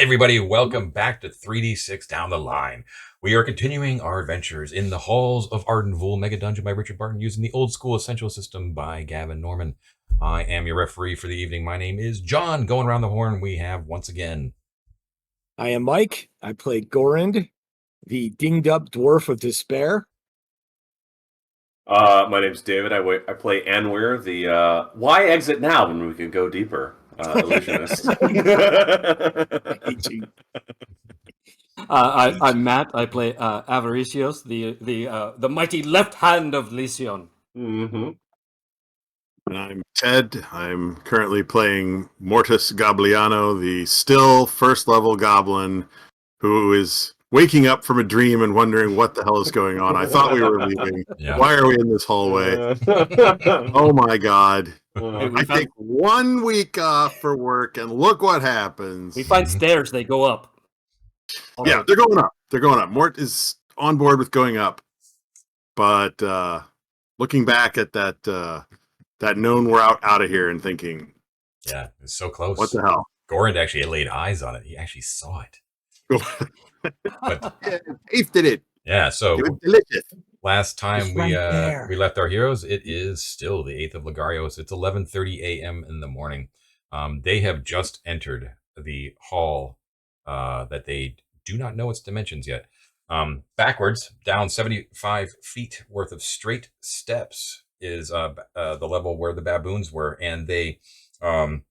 Everybody, welcome back to 3D6 Down the Line. We are continuing our adventures in the halls of Arden Vul, Megadungeon by Richard Barton, using the old school essential system by Gavin Norman. I am your referee for the evening. My name is John. Going around the horn, we have once again. I am Mike. I play Gorand, the dinged up dwarf of despair. My name's David. I play Anwir, the why exit now when we can go deeper illusionist. I'm Matt. I play Avaricios, the mighty left hand of Lysion. Mm-hmm. And I'm Ted. I'm currently playing Mortis Gobliano, the still first level goblin who is waking up from a dream and wondering what the hell is going on. I thought we were leaving. Yeah. Why are we in this hallway? Oh my god. I take 1 week off for work and look what happens. We find stairs, they go up. All Yeah, right. they're going up. They're going up. Mort is on board with going up. But looking back at that known we're out of here and thinking, Yeah, it's so close. what the hell? Gorand actually laid eyes on it. He actually saw it. But Yeah, tasted it. yeah, so It was delicious. last time It's we right there. we left our heroes, it is still the 8th of Ligarios. It's 11:30 a.m. in the morning. They have just entered the hall that they do not know its dimensions yet. Backwards, down 75 feet worth of straight steps is the level where the baboons were, and they are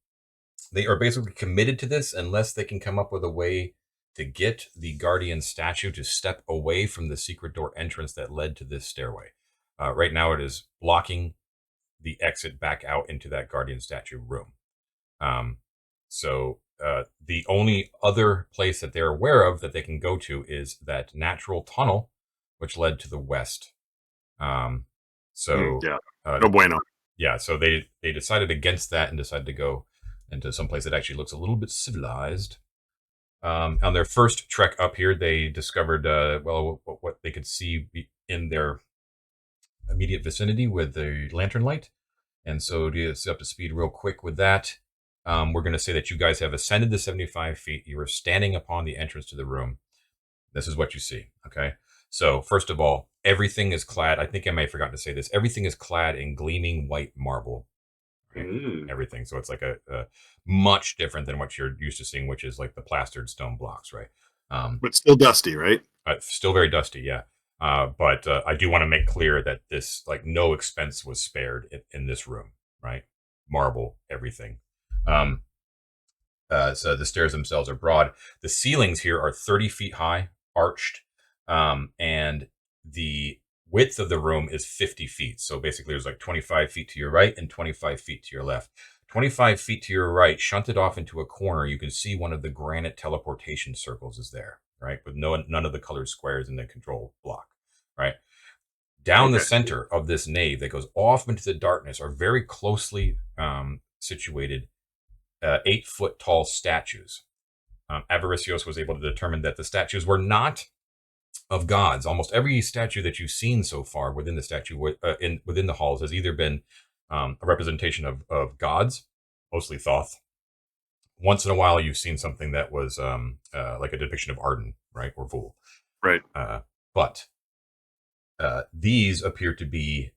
basically committed to this unless they can come up with a way to get the guardian statue to step away from the secret door entrance that led to this stairway. Right now, it is blocking the exit back out into that guardian statue room. So the only other place that they're aware of that they can go to is that natural tunnel, which led to the west. Yeah, No bueno. Yeah, so they decided against that and decided to go into some place that actually looks a little bit civilized. On their first trek up here, they discovered what they could see in their immediate vicinity with the lantern light. And so to get us up to speed real quick with that, we're going to say that you guys have ascended the 75 feet. You are standing upon the entrance to the room. This is what you see, okay? So first of all, everything is clad. I think I may have forgotten to say this. Everything is clad in gleaming white marble. Right? Everything. So it's like a much different than what you're used to seeing, which is like the plastered stone blocks, right? But still dusty, right? Still very dusty, yeah. But I do want to make clear that this, like, no expense was spared in this room, right? Marble, everything. So the stairs themselves are broad. The ceilings here are 30 feet high, arched, and the width of the room is 50 feet. So basically there's like 25 feet to your right and 25 feet to your left. 25 feet to your right, shunted off into a corner, you can see one of the granite teleportation circles is there, right? With none of the colored squares in the control block, right? Down the center of this nave that goes off into the darkness are very closely situated 8-foot tall statues. Avaricios was able to determine that the statues were not of gods. Almost every statue that you've seen so far within the statue within the halls has either been a representation of gods, mostly Thoth. Once in a while, you've seen something that was like a depiction of Arden, right, or Vul. Right. But these appear to be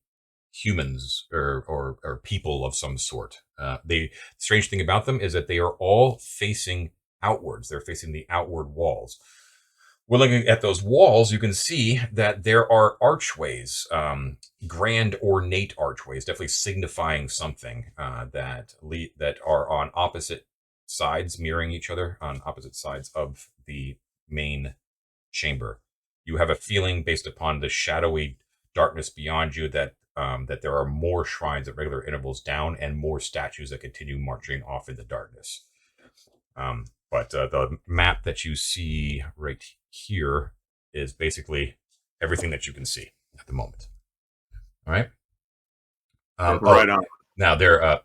humans or people of some sort. The strange thing about them is that they are all facing outwards. They're facing the outward walls. We're looking at those walls. You can see that there are archways, grand ornate archways, definitely signifying something that are on opposite sides, mirroring each other on opposite sides of the main chamber. You have a feeling based upon the shadowy darkness beyond you that there are more shrines at regular intervals down and more statues that continue marching off in the darkness. But the map that you see right here is basically everything that you can see at the moment. All right. Right on. Now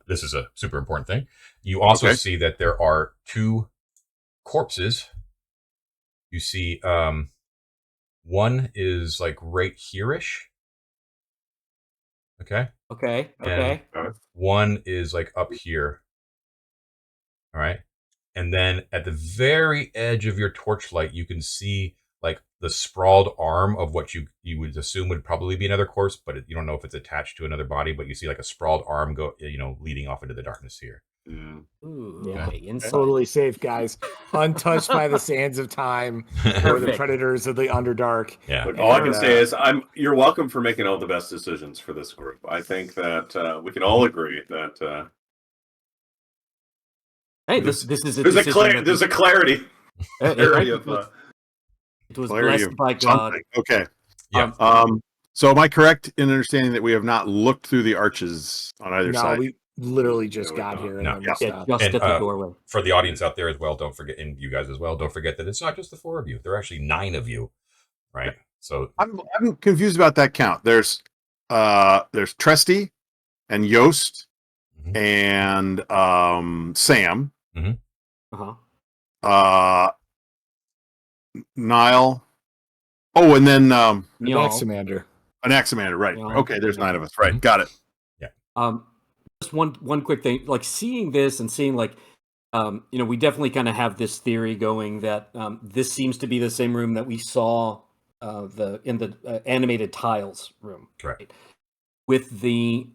this is a super important thing. You also see that there are 2 corpses. You see one is like right here-ish. Okay. Okay. And one is like up here. All right. And then at the very edge of your torchlight, you can see like the sprawled arm of what you would assume would probably be another corpse, but you don't know if it's attached to another body. But you see like a sprawled arm go, leading off into the darkness here. Ooh, Yeah. okay, inside. Totally safe, guys. Untouched by the sands of time or the Perfect. predators of the Underdark. Yeah. But all I can And, say is, you're welcome for making all the best decisions for this group. I think that we can all agree that Hey, this is a there's decision there's a clarity. right? of, It was Clarity blessed of by God. something. Okay. Yeah. So am I correct in understanding that we have not looked through the arches on either No, side? we literally just No, got no. here. No. And Yeah. then we Yeah, stopped. just And, at the doorway. For the audience out there as well, don't forget, and you guys as well, don't forget that it's not just the 4 of you. There are actually 9 of you, right? So I'm confused about that count. There's Tresty and Yost Mhm. and Sam, Uh-huh. Nile. Oh, and then Y'all. Anaximander. Anaximander, right. Yeah. Okay, there's 9 of us. Right, Mhm. got it. Just one quick thing, like seeing this and seeing like, we definitely kind of have this theory going that this seems to be the same room that we saw in the animated tiles room, correct. with the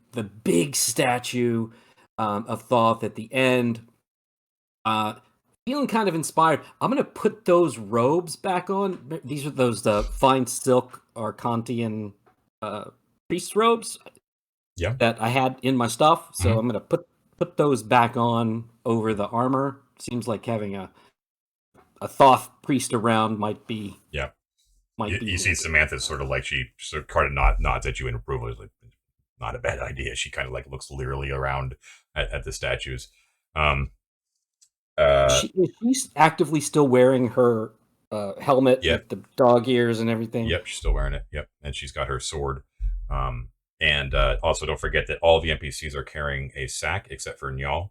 big statue of Thoth at the end. Feeling kind of inspired. I'm gonna put those robes back on. These are those fine silk Arcantian priest robes. Yeah. That I had in my stuff. So Mhm. I'm gonna put those back on over the armor. Seems like having a Thoth priest around might be. Yeah. Might be. You see Samantha sort of like she sort of kind of nods at you in approval. It's like, not a bad idea. She kind of like looks leerily around at the statues. She's actively still wearing her helmet Yep. with the dog ears and everything. Yep, she's still wearing it. Yep, and she's got her sword. And also don't forget that all the NPCs are carrying a sack except for Nyal.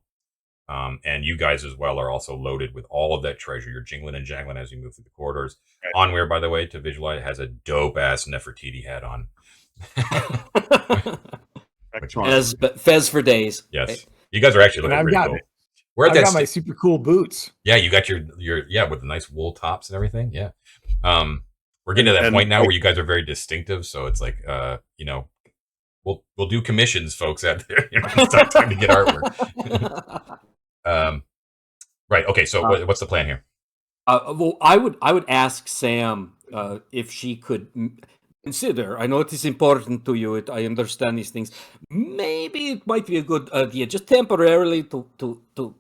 And you guys as well are also loaded with all of that treasure. You're jingling and jangling as you move through the corridors. Right. Onweir, by the way, to visualize, has a dope ass Nefertiti hat on. Excellent. Fez for days. Yes, you guys are actually And looking I've pretty got cool. We're at I've that got my super cool boots. Yeah, you got your with the nice wool tops and everything. Yeah. We're getting to that point now where you guys are very distinctive. So it's like, we'll do commissions, folks out there. It's not time to get artwork. Right. Okay. So what's the plan here? Well, I would ask Sam if she could consider. I know it is important to you. I understand these things. Maybe it might be a good idea, just temporarily, to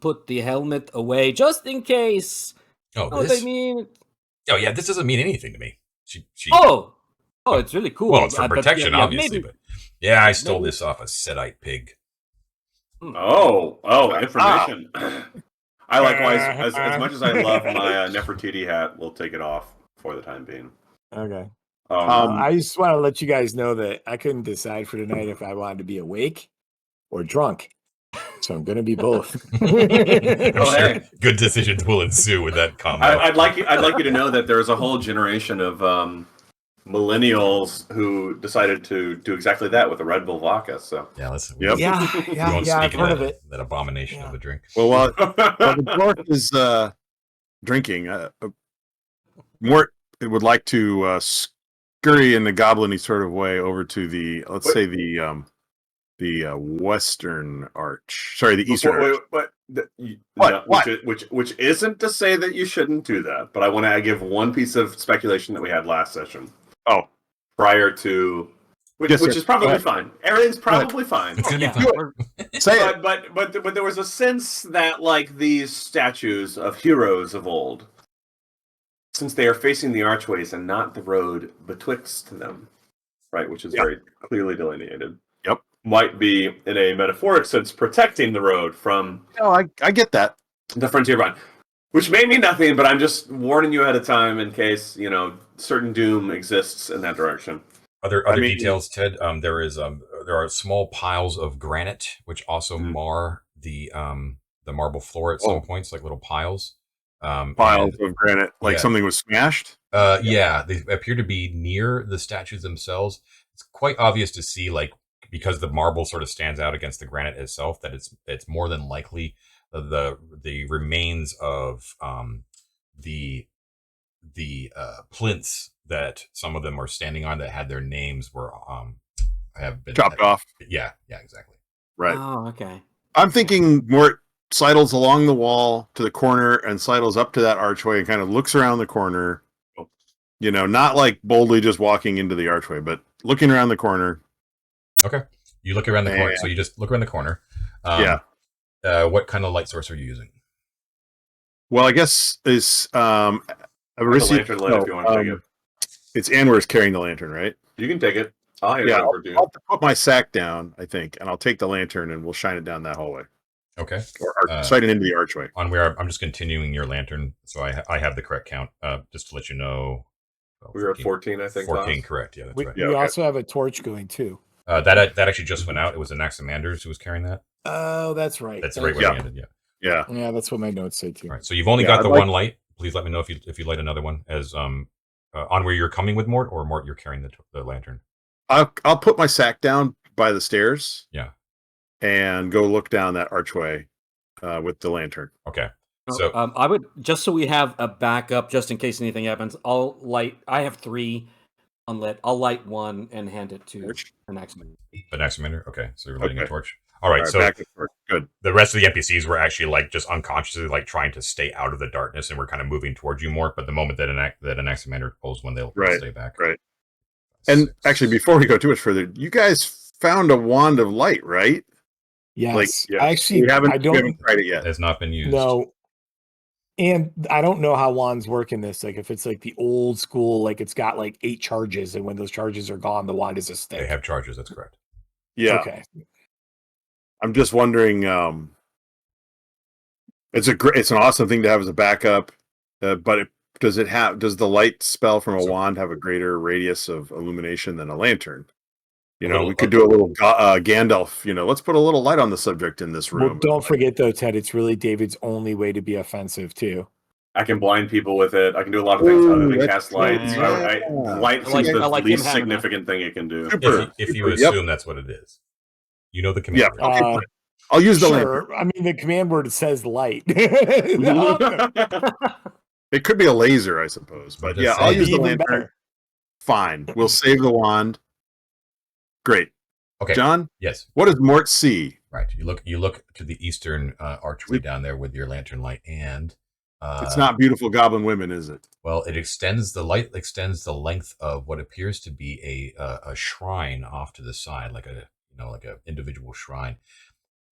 put the helmet away, just in case. Oh, You know what I mean? Oh, yeah. This doesn't mean anything to me. She. Oh, it's really cool. Well, it's for But protection, yeah, obviously. maybe- But yeah, I stole maybe- this off a Sedite pig. Information. I likewise, as much as I love my Nefertiti hat, will take it off for the time being. Okay. Um, I just want to let you guys know that I couldn't decide for tonight if I wanted to be awake or drunk. So I'm going to be both. I'm Oh, sure hey. good decisions will ensue with that combo. I'd like you to know that there's a whole generation of millennials who decided to do exactly that with a Red Bull vodka. So Yeah, let's. Yep. yeah, we yeah, won't yeah. I've speak heard of of it. that abomination Yeah. of a drink. Well, while the dwarf is drinking, Mort would like to scurry in the goblin-y sort of way over to the, let's say the western arch. Sorry, the eastern arch. What? What? Which isn't to say that you shouldn't do that, but I want to give one piece of speculation that we had last session. Oh. Prior to which Yes, sir. is probably Go ahead. fine. Everything's probably fine. It's gonna Yeah. be fun. Say it. But there was a sense that like these statues of heroes of old, since they are facing the archways and not the road betwixt them, right, which is Yep. very clearly delineated. Yep. Might be in a metaphoric sense protecting the road from No, I get that. the frontier line, which may mean nothing, but I'm just warning you ahead of time in case certain doom exists in that direction. Other I mean- details, Ted. There are small piles of granite which also mar the marble floor at some points, like little piles. Piles of granite, like yeah. something was smashed. Yeah, they appear to be near the statues themselves. It's quite obvious to see, like, because the marble sort of stands out against the granite itself, that it's more than likely the remains of the plinths that some of them are standing on that had their names were have been Chopped off. Yeah, exactly. Right. Oh, okay. I'm thinking Mort sidles along the wall to the corner and sidles up to that archway and kind of looks around the corner. You know, not like boldly just walking into the archway, but looking around the corner. Okay, you look around the corner. So you just look around the corner. Yeah. What kind of light source are you using? Well, I guess is The lantern lit if you want to take it. It's Anwar's carrying the lantern, right? You can take it. I'll hand it Yeah, over to you. I'll put my sack down, I think, and I'll take the lantern and we'll shine it down that hallway. Okay. Or shine it into the archway. On where I'm just continuing your lantern, so I have the correct count. Just to let you know, We were at 14, I think. 14, Last. correct? Yeah, that's We, right. we also have a torch going too. That actually just went out. It was Anaximanders who was carrying that. Oh, that's right. That's right where it ended. Yeah. Yeah. Yeah, that's what my notes say too. All right. So you've only Yeah, got I'd the like- one light. Please let me know if you light another one as on where you're coming with Mort, or Mort you're carrying the lantern. I'll put my sack down by the stairs. Yeah. And go look down that archway with the lantern. Okay. So I would, just so we have a backup, just in case anything happens. I have 3 unlit. I'll light one and hand it to the next man. the next minute. Okay. So you're lighting a Okay. torch. All right. So back and forth. Good. the rest of the NPCs were actually like just unconsciously like trying to stay out of the darkness, and we're kind of moving towards you more. But the moment that an Anaximander pulls one, they'll stay back. Right. And actually, before we go too much further, you guys found a wand of light, right? Yes. Yeah. Actually, we haven't I don't tried it yet. has not been used. know. And I don't know how wands work in this. Like if it's like the old school, like it's got like 8 charges, and when those charges are gone, the wand is a stick. They have charges. That's correct. Yeah. Okay. I'm just wondering. It's an awesome thing to have as a backup, but does the light spell from a wand have a greater radius of illumination than a lantern? You know, we could do a little Gandalf. You know, let's put a little light on the subject in this room. Well, don't forget though, Ted. It's really David's only way to be offensive too. I can blind people with it. I can do a lot of things other than that's cast light. true. So light I like- seems I the like him least having that. significant thing it can do. If you assume that's what it is, you know the command. Yeah. word. Okay, I'll use the lantern. Sure. I mean, the command word says light. It could be a laser, I suppose. But Just yeah, I'll saying. use the Even lantern. better. Fine. We'll save the wand. Great. Okay. John, Yes. what does Mort see? Right. You look to the eastern archway down there with your lantern light, and It's not beautiful goblin women, is it? well, the light extends the length of what appears to be a shrine off to the side, like a individual shrine,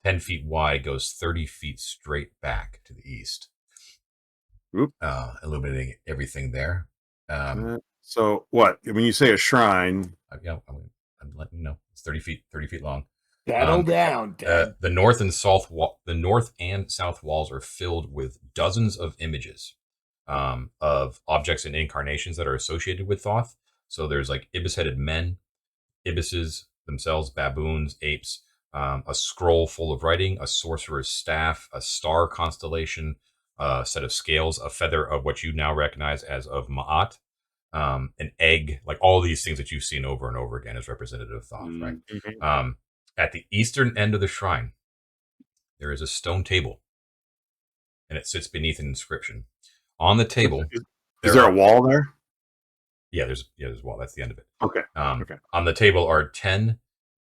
10 feet wide, goes 30 feet straight back to the east, Oop. illuminating everything there. So what? When you say a shrine, I'm letting you know it's 30 feet long. Settle down, Ted. The north and south walls are filled with dozens of images of objects and incarnations that are associated with Thoth. So there's like ibis-headed men, ibises themselves, baboons, apes, a scroll full of writing, a sorcerer's staff, a star constellation, a set of scales, a feather of what you now recognize as of Ma'at, an egg, like all these things that you've seen over and over again as representative of Thoth, right? At the eastern end of the shrine, there is a stone table, and it sits beneath an inscription. On the table, is there a wall there? there's a wall. That's the end of it. Okay. On the table are 10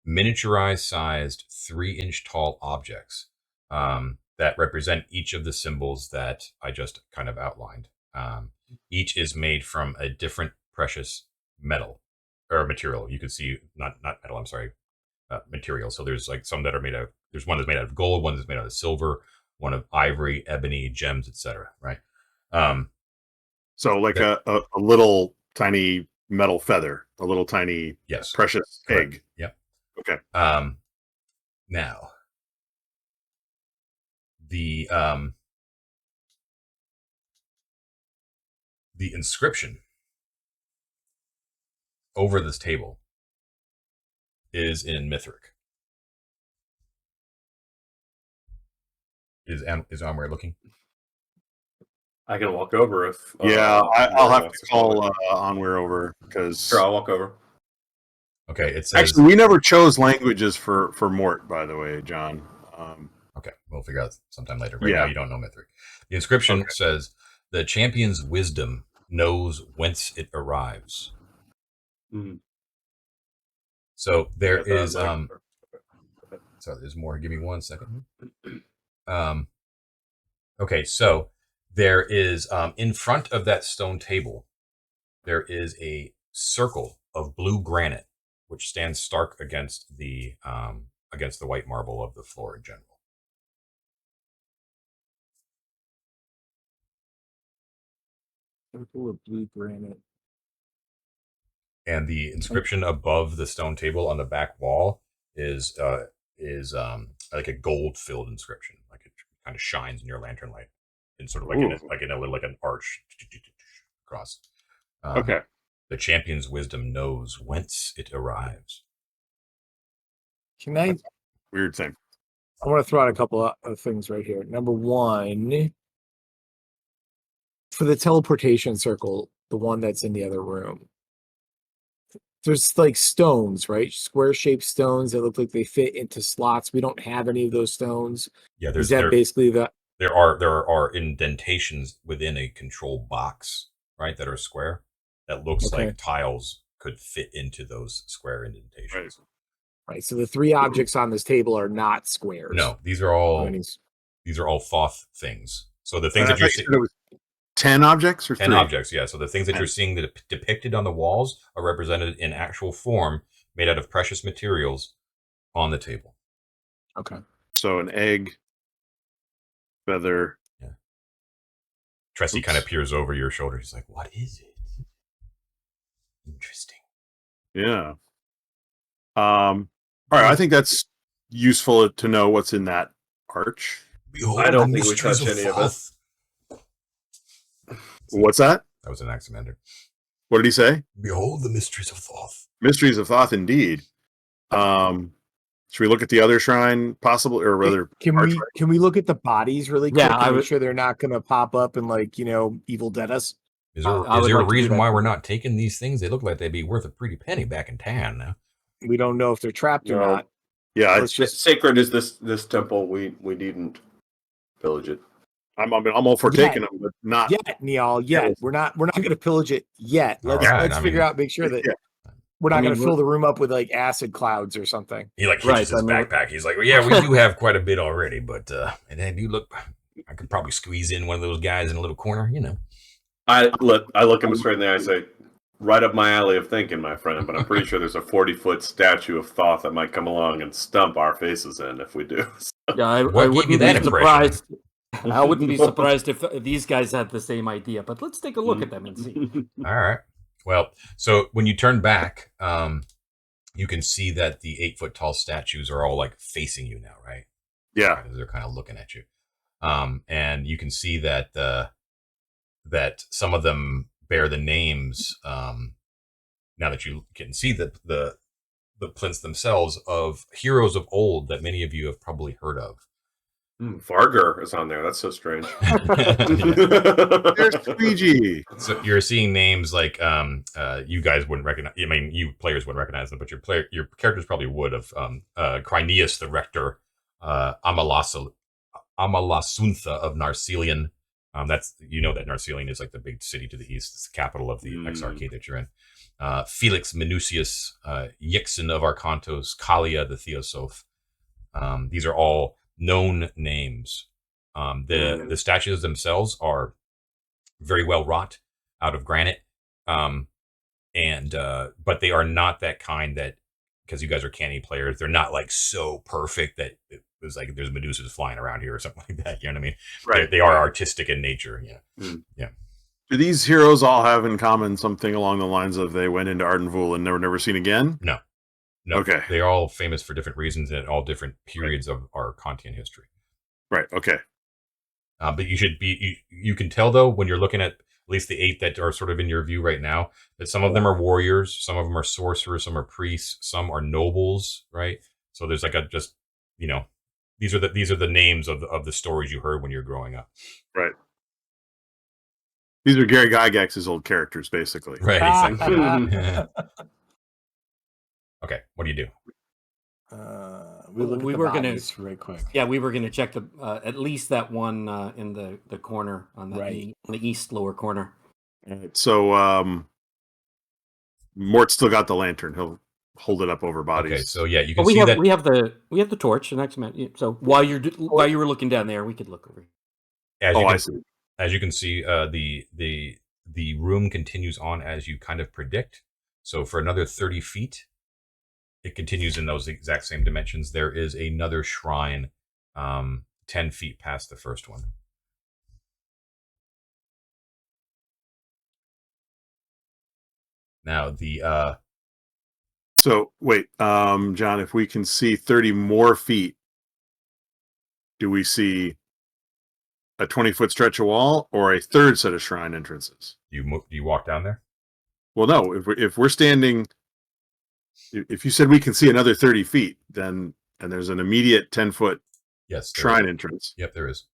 miniaturized sized 3-inch tall objects that represent each of the symbols that I just kind of outlined. Each is made from a different precious metal or material. You could see not metal. I'm sorry, material. So there's like some that are made out. There's one that's made out of gold, one that's made out of silver, one of ivory, ebony, gems, etc. Right. So like a little tiny metal feather, a little tiny precious correct. egg. Yep. Okay. Now the inscription over this table is in Mithric. Is Amware looking? I can walk over if. I'll have to call Onware over because. Sure, I'll walk over. Okay, it says. Actually, we never chose languages for Mort, by the way, John. Okay, We'll figure out sometime later. Right now, Yeah. you don't know Mithric. The inscription says, "The champion's wisdom knows whence it arrives." Mhm. So there Got that, is Mike? so there's more. Give me 1 second. Okay, so there is in front of that stone table, there is a circle of blue granite, which stands stark against the white marble of the floor in general. Circle of blue granite. And the inscription above the stone table on the back wall is like a gold filled inscription, like it kind of shines in your lantern light, in sort of like like an arch across. Okay. The champion's wisdom knows whence it arrives. Can I? Weird thing. I want to throw out a couple of things right here. Number one, for the teleportation circle, the one that's in the other room, there's like stones, right? Square shaped stones that look like they fit into slots. We don't have any of those stones. Yeah, Is that basically the? there are indentations within a control box, right, that are square. That looks like tiles could fit into those square indentations. Right. So the three objects on this table are not squares. No, these are all Thoth things. So the things that you're seeing, 10 objects or 10 3? objects, yeah. So the things that you're seeing that are depicted on the walls are represented in actual form, made out of precious materials on the table. Okay. So an egg, feather. Yeah. Tressie kind of peers over your shoulder. He's like, "What is it? Interesting." Yeah. All right. I think that's useful to know what's in that arch. Behold, I don't the think we mysteries touch any of it. Thoth. What's that? That was an Axamander. What did he say? Behold the mysteries of Thoth. Mysteries of Thoth, indeed. Should we look at the other shrine, possible, or rather? Can we look at the bodies really quick? Yeah, and make sure they're not going to pop up and Evil Dead us. Is there I would a like to do reason that. why we're not taking these things? They look like they'd be worth a pretty penny back in town now. We don't know if they're trapped or No. not. Yeah, Let's just. Sacred is this temple. We needn't pillage it. I'm all for taking them, but not Yet, Neal, yet. We're not going to pillage it yet. Let's Alright, let's figure out, make sure that we're not going to fill the room up with acid clouds or something. He hitches his backpack. He's like, "Well, yeah, we do have quite a bit already, but and then you look, I could probably squeeze in one of those guys in a little corner, you know." I look him straight in the eye and say, "Right up my alley of thinking, my friend, but I'm pretty sure there's a 40-foot statue of Thoth that might come along and stump our faces in if we do." Yeah, I What gave wouldn't you be that impression? surprised. I wouldn't be surprised if these guys had the same idea. But let's take a look at them and see. All right. Well, so when you turn back, you can see that the 8-foot tall statues are all facing you now, right? Yeah. They're kind of looking at you, and you can see that that some of them bear the names. Now that you can see the plinths themselves of heroes of old that many of you have probably heard of. Vargar is on there. That's so strange. There's Squeegee. So you're seeing names like you guys wouldn't recognize. I mean, you players wouldn't recognize them, but your characters probably would have. Crineus the Rector, Amalasuntha of Narcelion. That's that Narcelion is like the big city to the east. It's the capital of the Exarchate that you're in. Felix Minucius, Yixon of Arcantos, Kalia the Theosoph. These are all known names. The statues themselves are very well wrought out of granite, but they are not that kind that, because you guys are canny players, they're not so perfect that it was like there's Medusas flying around here or something like that. You know what I mean? Right. They are artistic in nature. Yeah. Yeah. Do these heroes all have in common something along the lines of they went into Arden Vul and never seen again? No. Okay. They're all famous for different reasons at all different periods of our Kantian history. Right. Okay. But you can tell though when you're looking at least the 8 that are sort of in your view right now that some of them are warriors, some of them are sorcerers, some are priests, some are nobles, right? So there's these are the names of the stories you heard when you're growing up. Right. These are Gary Gygax's old characters, basically. Right. Exactly. Okay. What do you do? We look at We the were gonna- bodies right quick. Yeah, we were going to check the at least that one in the corner on the Right. on the east lower corner. So Mort's still got the lantern. He'll hold it up over bodies. Okay, so yeah, you But can see that. we have the torch and so while you were looking down there, we could look over. I see. As you can see, the room continues on as you kind of predict. So for another 30 feet, it continues in those exact same dimensions. There is another shrine 10 feet past the first one. Now the So wait, John, if we can see 30 more feet, do we see a 20-foot stretch of wall or a third set of shrine entrances? do you walk down there? Well, no. If we're standing, if you said we can see another 30 feet, then and there's an immediate 10-foot Yes, there shrine is. entrance. Yep, there is.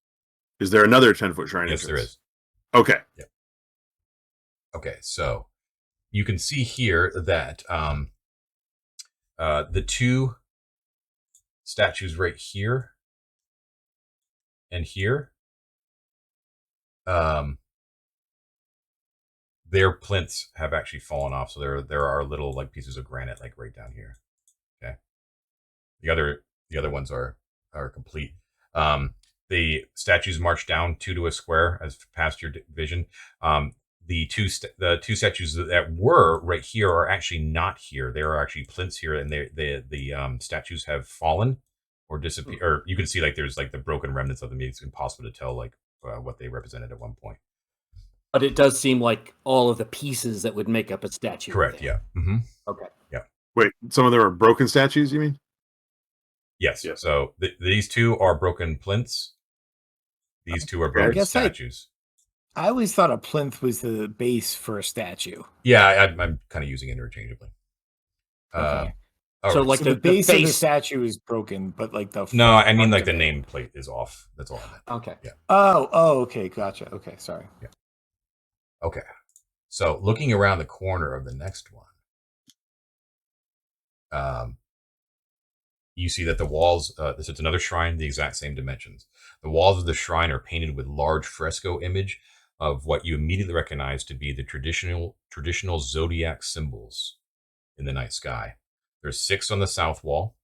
Is there another 10-foot shrine Yes, entrance? there is. Okay. Okay, so you can see here that the two statues right here and here, their plinths have actually fallen off. So there are little like pieces of granite like right down here. Okay, the other ones are complete. The statues march down 2 to a square as past your vision. The two statues that were right here are actually not here. There are actually plinths here, and the statues have fallen or disappeared. Or you can see like there's like the broken remnants of them. It's impossible to tell like what they represented at one point. But it does seem like all of the pieces that would make up a statue. Correct. Yeah. Mm-hmm. Okay. Wait, some of them are broken statues, you mean? Yes. Yes. So these two are broken plinths. These two are broken guess statues. I always thought a plinth was the base for a statue. Yeah, I'm kind of using it interchangeably. Okay. All So right. like So the the base of the face. statue is broken, but like the No, I mean front like of the it- nameplate is off. That's all I meant. Okay. Oh, okay, gotcha. Okay, sorry. Okay. So looking around the corner of the next one, you see that the walls, this is another shrine, the exact same dimensions. The walls of the shrine are painted with large fresco image of what you immediately recognize to be the traditional zodiac symbols in the night sky. There's 6 on the south wall,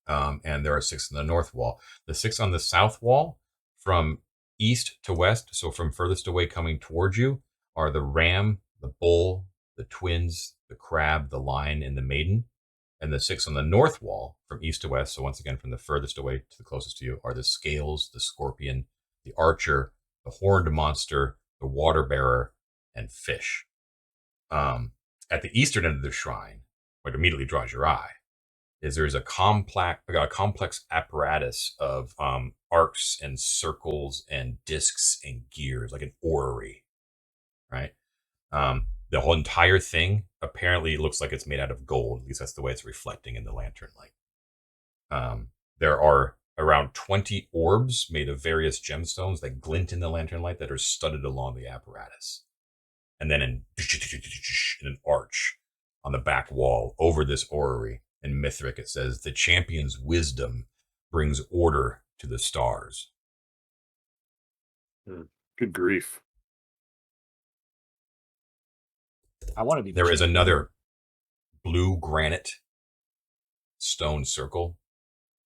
and there are 6 on the north wall. The 6 on the south wall, from east to west, so from furthest away coming towards you, are the ram, the bull, the twins, the crab, the lion, and the maiden. And the 6 on the north wall, from east to west, so once again from the furthest away to the closest to you, are the scales, the scorpion, the archer, the horned monster, the water bearer, and fish. At the eastern end of the shrine, what immediately draws your eye is there's a complex apparatus of arcs and circles and discs and gears, like an orrery, right? The whole entire thing apparently looks like it's made out of gold. At least that's the way it's reflecting in the lantern light. There are around 20 orbs made of various gemstones that glint in the lantern light that are studded along the apparatus. And then in an arch on the back wall over this orrery, in Mithric, it says, "The champion's wisdom brings order to the stars." Good grief. I want to be. There is another blue granite stone circle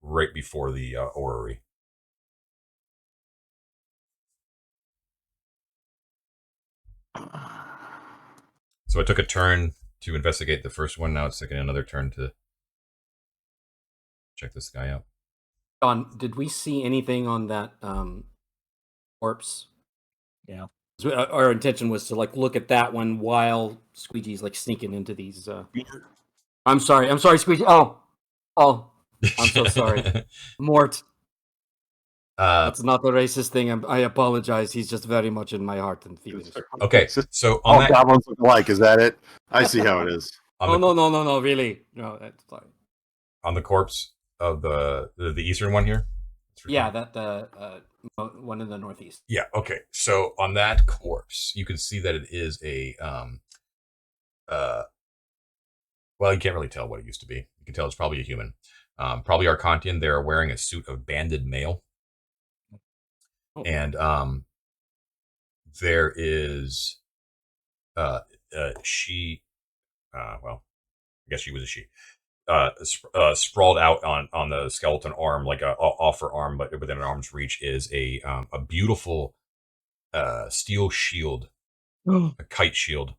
right before the orrery. So I took a turn to investigate the first one. Now it's taking another turn to check this guy out. John, did we see anything on that corpse? Yeah. So our intention was to like look at that one while Squeegee's like sneaking into these. I'm sorry, Squeegee. Oh, I'm so sorry. Mort. That's not the racist thing. I apologize. He's just very much in my heart and feelings. Okay, so All on that, goblins look alike. Is that it? I see how it is. on No, the, no, really. No, that's fine. on the corpse of the eastern one here. Yeah, that one in the northeast. Yeah. Okay. So on that corpse, you can see that it is a well, you can't really tell what it used to be. You can tell it's probably a human. probably Arcantian. They're wearing a suit of banded mail. Oh. And there is she well, I guess she was a she. Sprawled out on the skeleton arm, like off her arm, but within an arm's reach, is a beautiful steel shield, a kite shield,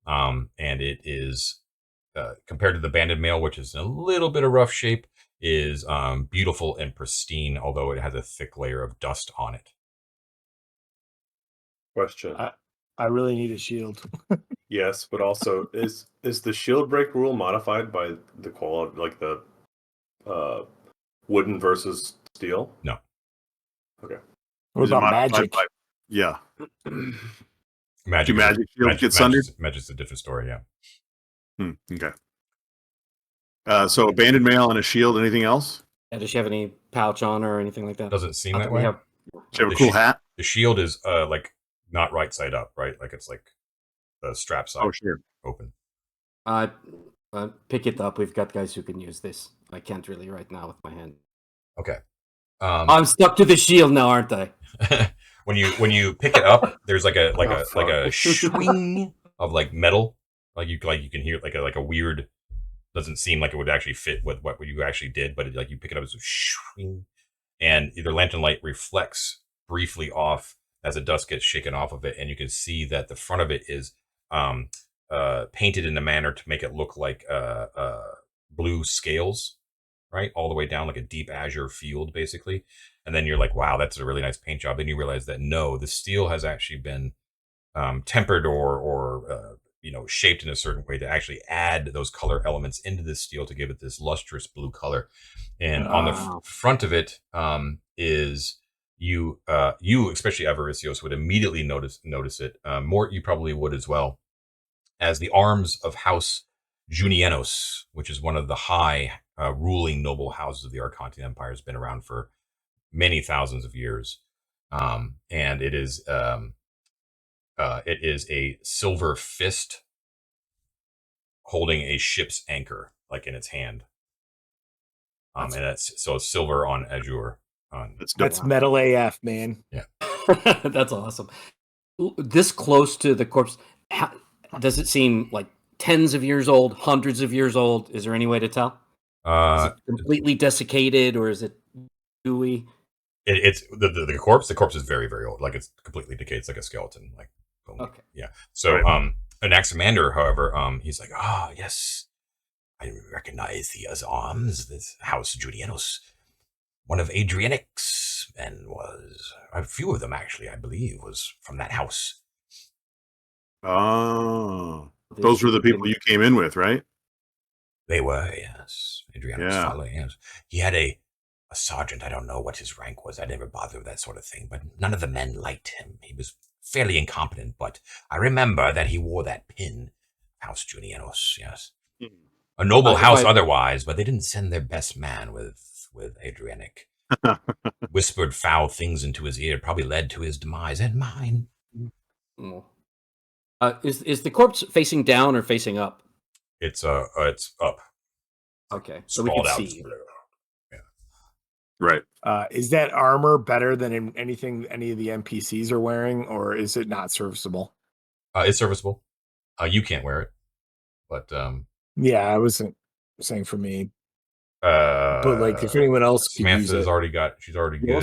and it is compared to the banded mail, which is in a little bit of rough shape, is beautiful and pristine, although it has a thick layer of dust on it. Question. I really need a shield. Yes, but also is the shield break rule modified by the quality, like the wooden versus steel? No. Okay. What Is it about modified magic? by- yeah. Magic, Do magic shields get sundered? Magic's a different story. Yeah. Okay. So banded mail and a shield. Anything else? And does she have any pouch on her or anything like that? Doesn't seem Not that we way. have- Do you have a The cool shi- hat? The shield is like not right side up, right? Like it's like the strap side Oh, sure. open. Pick it up. We've got guys who can use this. I can't really right now with my hand. Okay. I'm stuck to the shield now, aren't I? when you pick it up, there's like a fuck. swing of like metal, like you can hear like a weird. Doesn't seem like it would actually fit with what you actually did, but like you pick it up as a swing, and the lantern light reflects briefly off as the dust gets shaken off of it, and you can see that the front of it is painted in a manner to make it look like blue scales, right, all the way down, like a deep azure field, basically. And then you're like, wow, that's a really nice paint job. Then you realize that no, the steel has actually been tempered or shaped in a certain way to actually add those color elements into this steel to give it this lustrous blue color. And on the front of it is you especially Avaricios would immediately notice it. Mort, you probably would as well, as the arms of House Junienos, which is one of the high ruling noble houses of the Arcantian Empire, has been around for many thousands of years, and it is a silver fist holding a ship's anchor, like in its hand, and that's so silver on azure. That's metal AF, man. Yeah, That's awesome. This close to the corpse, does it seem like tens of years old, hundreds of years old? Is there any way to tell? Is it completely desiccated, or is it gooey? It's the corpse. The corpse is very, very old. Like it's completely decayed. It's like a skeleton. Like Okay. Yeah. So Anaximander, however, he's like, yes, I recognize the arms. This House Junienos, one of Adrianic's men, was a few of them actually, I believe, was from that house. Oh, those were the people you came in with, right? They were, yes. Adrianic's father, yes. He had a sergeant. I don't know what his rank was. I never bothered with that sort of thing, but none of the men liked him. He was fairly incompetent, but I remember that he wore that pin. House Junienos, yes. A noble house otherwise, but they didn't send their best man with Adrianic. Whispered foul things into his ear, probably led to his demise and mine. Is the corpse facing down or facing up? It's up. Okay, so we can see. Yeah. Right. Is that armor better than anything any of the NPCs are wearing, or is it not serviceable? It's serviceable. You can't wear it, but yeah, I wasn't saying for me. But like, if anyone else could use it. She's already good.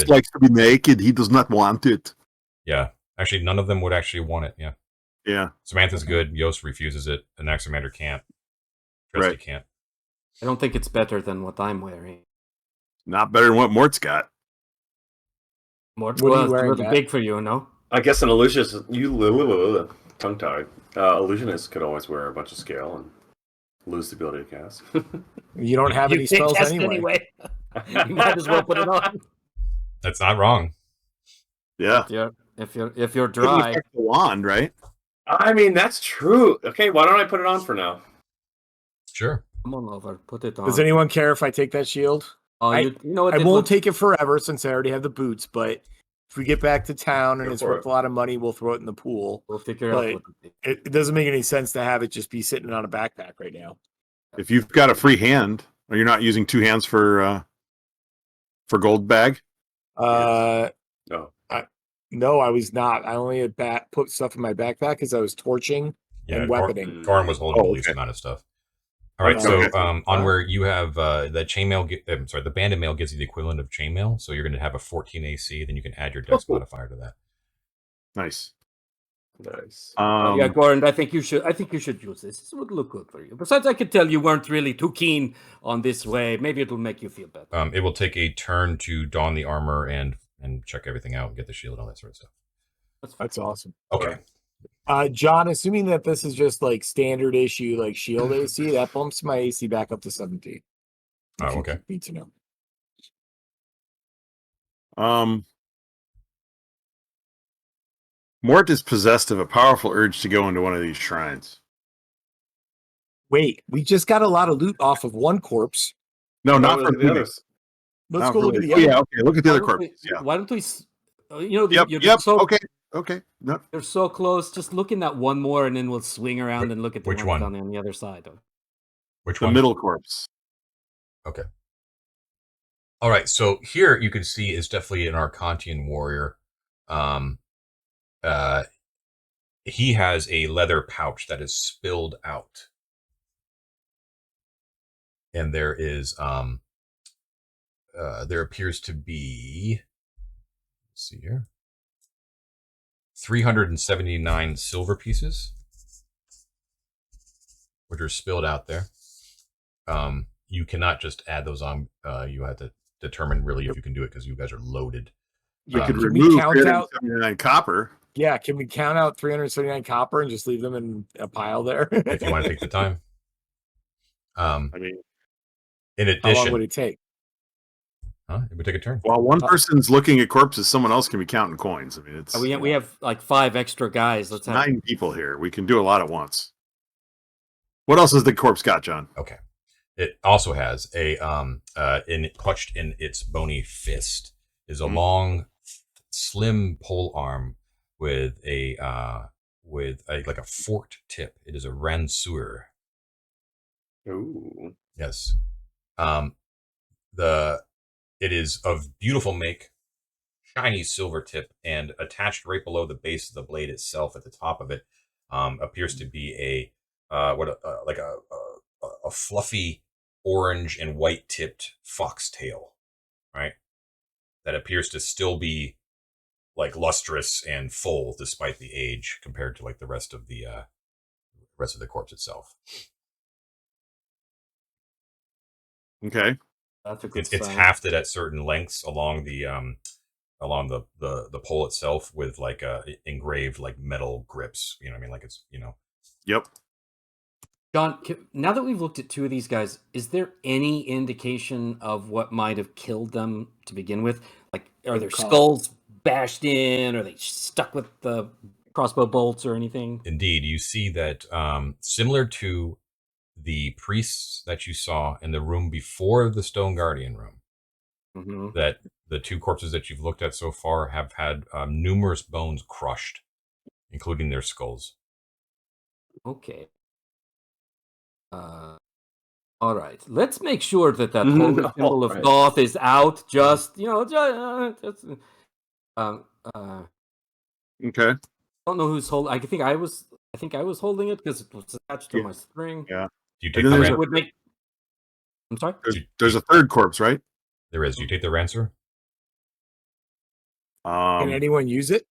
He likes to be naked. He does not want it. Yeah, actually, none of them would actually want it. Yeah. Yeah. Samantha's good. Yost refuses it. Anaximander can't. Trusty can't. I don't think it's better than what I'm wearing. Not better than what Mort's got. Mort's What are you really wearing, big for you, no? I guess an illusionist, tongue tied. Illusionist could always wear a bunch of scale and lose the ability to cast. You don't have any spells anyway. You might as well put it on. That's not wrong. Yeah. If you're Couldn't dry. affect the wand, right? I mean, that's true. Okay, why don't I put it on for now? Sure. Come on over, put it on. Does anyone care if I take that shield? You know what? I won't take it forever since I already have the boots, but if we get back to town and Go it's for worth it. a lot of money, we'll throw it in the pool. We'll figure But out what it doesn't make any sense to have it just be sitting on a backpack right now. If you've got a free hand, Are you not using 2 hands for gold bag? Uh, No. no, I was not. I only had put stuff in my backpack because I was torching and weaponing. Goran was holding Oh, the least okay. amount of stuff. All right, Okay. so Okay. on where you have the chainmail, the banded mail gives you the equivalent of chainmail, so you're going to have a 14 AC. Then you can add your dex modifier to that. Nice. Nice. Yeah, Goran, I think you should use this. This would look good for you. Besides, I could tell you weren't really too keen on this way. Maybe it'll make you feel better. It will take a turn to don the armor and check everything out and get the shield and all that sort of stuff. That's awesome. Okay. John, assuming that this is just like standard issue, like shield AC, that bumps my AC back up to 17. Oh, If you okay. need to know. Mort is possessed of a powerful urge to go into one of these shrines. Wait, we just got a lot of loot off of one corpse. No, not Look for at the looting. others. Let's Not go for look at looting. the Oh, other. yeah, okay. Look at the other Why don't corpses. Yeah. Why don't we? You know, Yep. you're so Okay. No. They're so close. Just look in that one more, and then we'll swing around and look at the Which one one? that's on the other side. Which The one? middle corpse. Okay. All right. So here you can see is definitely an Arcantian warrior. He has a leather pouch that is spilled out, and there is there appears to be, let's see here, 379 silver pieces, which are spilled out there. You cannot just add those on. You have to determine really if you can do it because you guys are loaded. You could can we remove count out- 379 copper. Yeah, can we count out 379 copper and just leave them in a pile there? If you want to take the time. I mean, In How long would addition, it take? it would take a turn. while one person's looking at corpses, someone else can be counting coins. I mean, it's We have like 5 extra guys. Let's have 9 people here. We can do a lot at once. What else has the corpse got, John? Okay. It also has a clutched in its bony fist is a long, slim pole arm with a like a forked tip. It is a ranseur. Ooh. Yes. It is of beautiful make, shiny silver tip, and attached right below the base of the blade itself at the top of it appears to be a fluffy orange and white tipped foxtail, right? That appears to still be like lustrous and full despite the age compared to like the rest of the corpse itself. Okay. That's a good It's sign. hafted at certain lengths along the pole itself with like engraved like metal grips. You know what I mean? Like it's, you know. Yep. John, now that we've looked at 2 of these guys, is there any indication of what might have killed them to begin with? Like, are their skulls bashed in? Are they stuck with the crossbow bolts or anything? Indeed, you see that similar to the priests that you saw in the room before the Stone Guardian room, Mm-hmm. that the 2 corpses that you've looked at so far have had numerous bones crushed, including their skulls. Okay. All right. Let's make sure that holy symbol of Alright. Thoth is out. Just Okay. don't know who's holding. I think I was holding it because it was attached to Yeah. my string. Yeah. Do you take then the there's ran- It would make. I'm sorry. There's a third corpse, right? There is. Do you take the rancer? Can anyone use it?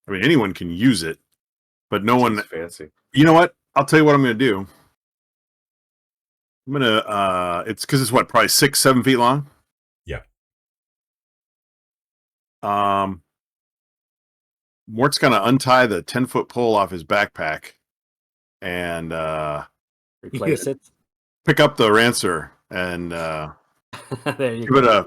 I mean, anyone can use it, but no one. That's fancy. You know what? I'll tell you what I'm going to do. I'm going to. It's because it's what, probably 6-7 feet long. Yeah. Mort's going to untie the 10-foot pole off his backpack and Replace it. pick up the rancer and There you give it go.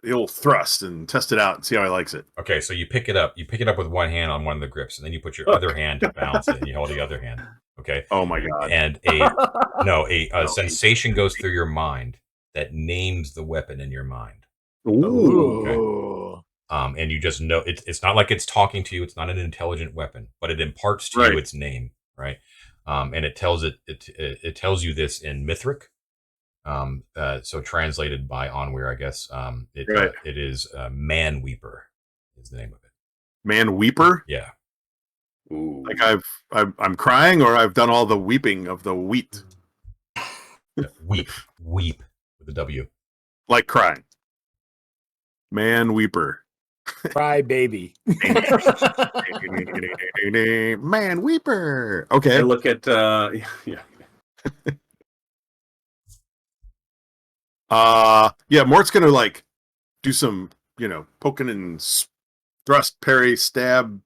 the old thrust and test it out and see how he likes it. Okay, so you pick it up. You pick it up with one hand on one of the grips, and then you put your other hand to balance it, and you hold the other hand. Okay. Oh my god! And a sensation goes through your mind that names the weapon in your mind. Ooh. Okay. And you just know it's not like it's talking to you. It's not an intelligent weapon, but it imparts to you its name, right? And it tells you this in Mithric, So translated by Onweir, I guess, Right. it is Man Weeper is the name of it. Man weeper? Yeah. Ooh. Like I'm crying, or I've done all the weeping of the wheat, Weep with a W. like crying. Man weeper. Cry baby. Man weeper. I Okay. look at yeah. Yeah, Mort's gonna like do some, poking and thrust, parry, stab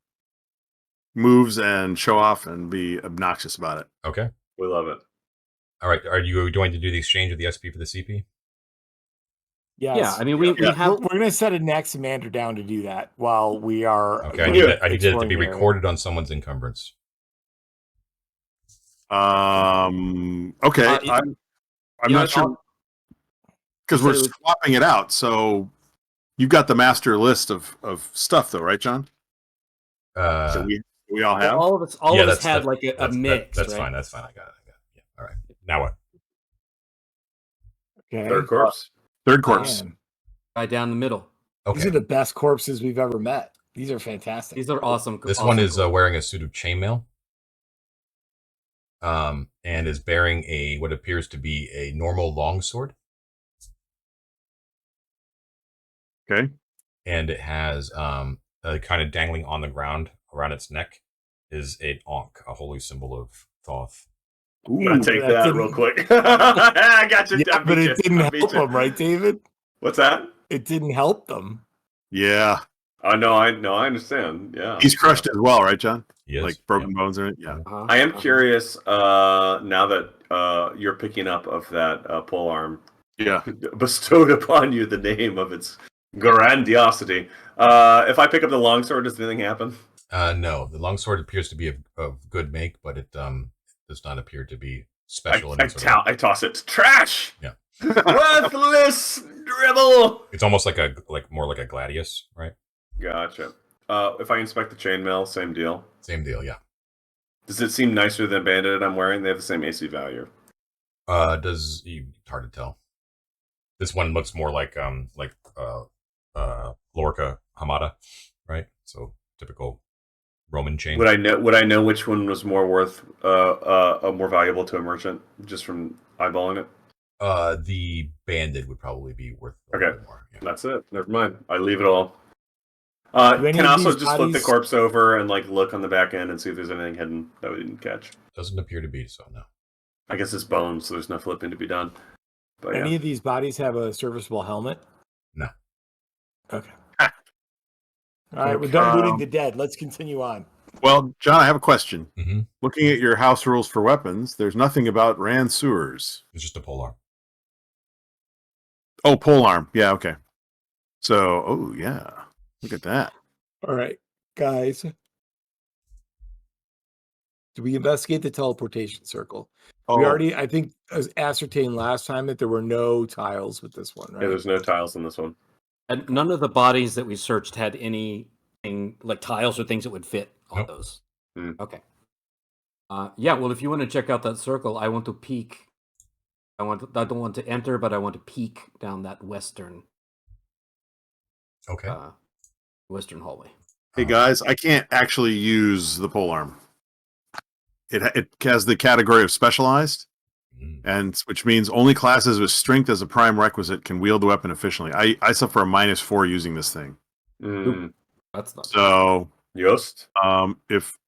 moves and show off and be obnoxious about it. Okay. We love it. All right. Are you going to do the exchange of the SP for the CP? Yes. Yeah, I mean, we We're have. going to set a next commander down to do that while we are. Okay. I need it to be recorded on someone's encumbrance. Okay. I'm not sure because we're swapping it out. So you've got the master list of stuff, though, right, John? So we all have. All of us had like a mix. That's right? fine. That's fine. I got it. Yeah. All right. Now what? Okay. Third corpse. Third corpse. Man, Right down the middle. Okay. these are the best corpses we've ever met. These are fantastic. These are awesome. This awesome one is corpses. wearing a suit of chainmail. And is bearing what appears to be a normal longsword. Okay. And it has kind of dangling on the ground around its neck is an ankh, a holy symbol of Thoth. I'm gonna take that real quick. I got you. Yeah, but it didn't help them, right, David? What's that? It didn't help them. Yeah. I understand. Yeah. He's crushed as well, right, John? Yes. Like broken bones in it. Yeah. I am curious now that you're picking up of that pole arm. Yeah. Bestowed upon you the name of its grandiosity. If I pick up the longsword, does anything happen? No, the longsword appears to be of good make, but it does not appear to be special. I toss it. Trash. Yeah. Worthless dribble. It's almost more like a gladius, right? Gotcha. If I inspect the chainmail, same deal. Same deal, yeah. Does it seem nicer than Bandit I'm wearing? They have the same AC value. It's hard to tell. This one looks more like Lorca Hamada, right? So typical Roman chain. Would I know which one was more more valuable to a merchant just from eyeballing it? The banded would probably be worth a okay. little more. Yeah. That's it. Never mind. I leave it all. Can also just flip the corpse over and look on the back end and see if there's anything hidden that we didn't catch. Doesn't appear to be, so no. I guess it's bones, so there's no flipping to be done. But any of these bodies have a serviceable helmet? No. Okay. All right, we're done looting the dead. Let's continue on. Well, John, I have a question. Mm-hmm. Looking at your house rules for weapons, there's nothing about ransewers. It's just a polearm. Oh, polearm. Yeah, okay. So, yeah. Look at that. All right, guys. Do we investigate the teleportation circle? We already, I think, ascertained last time that there were no tiles with this one, right? Yeah, there's no tiles in this one. And none of the bodies that we searched had anything like tiles or things that would fit on those. Okay. Yeah, well, if you want to check out that circle, I want to peek. I don't want to enter, but I want to peek down that western. Okay. Western hallway. Hey guys, I can't actually use the polearm. It has the category of specialized, and which means only classes with strength as a prime requisite can wield the weapon efficiently. I suffer a -4 using this thing. That's not so. Just if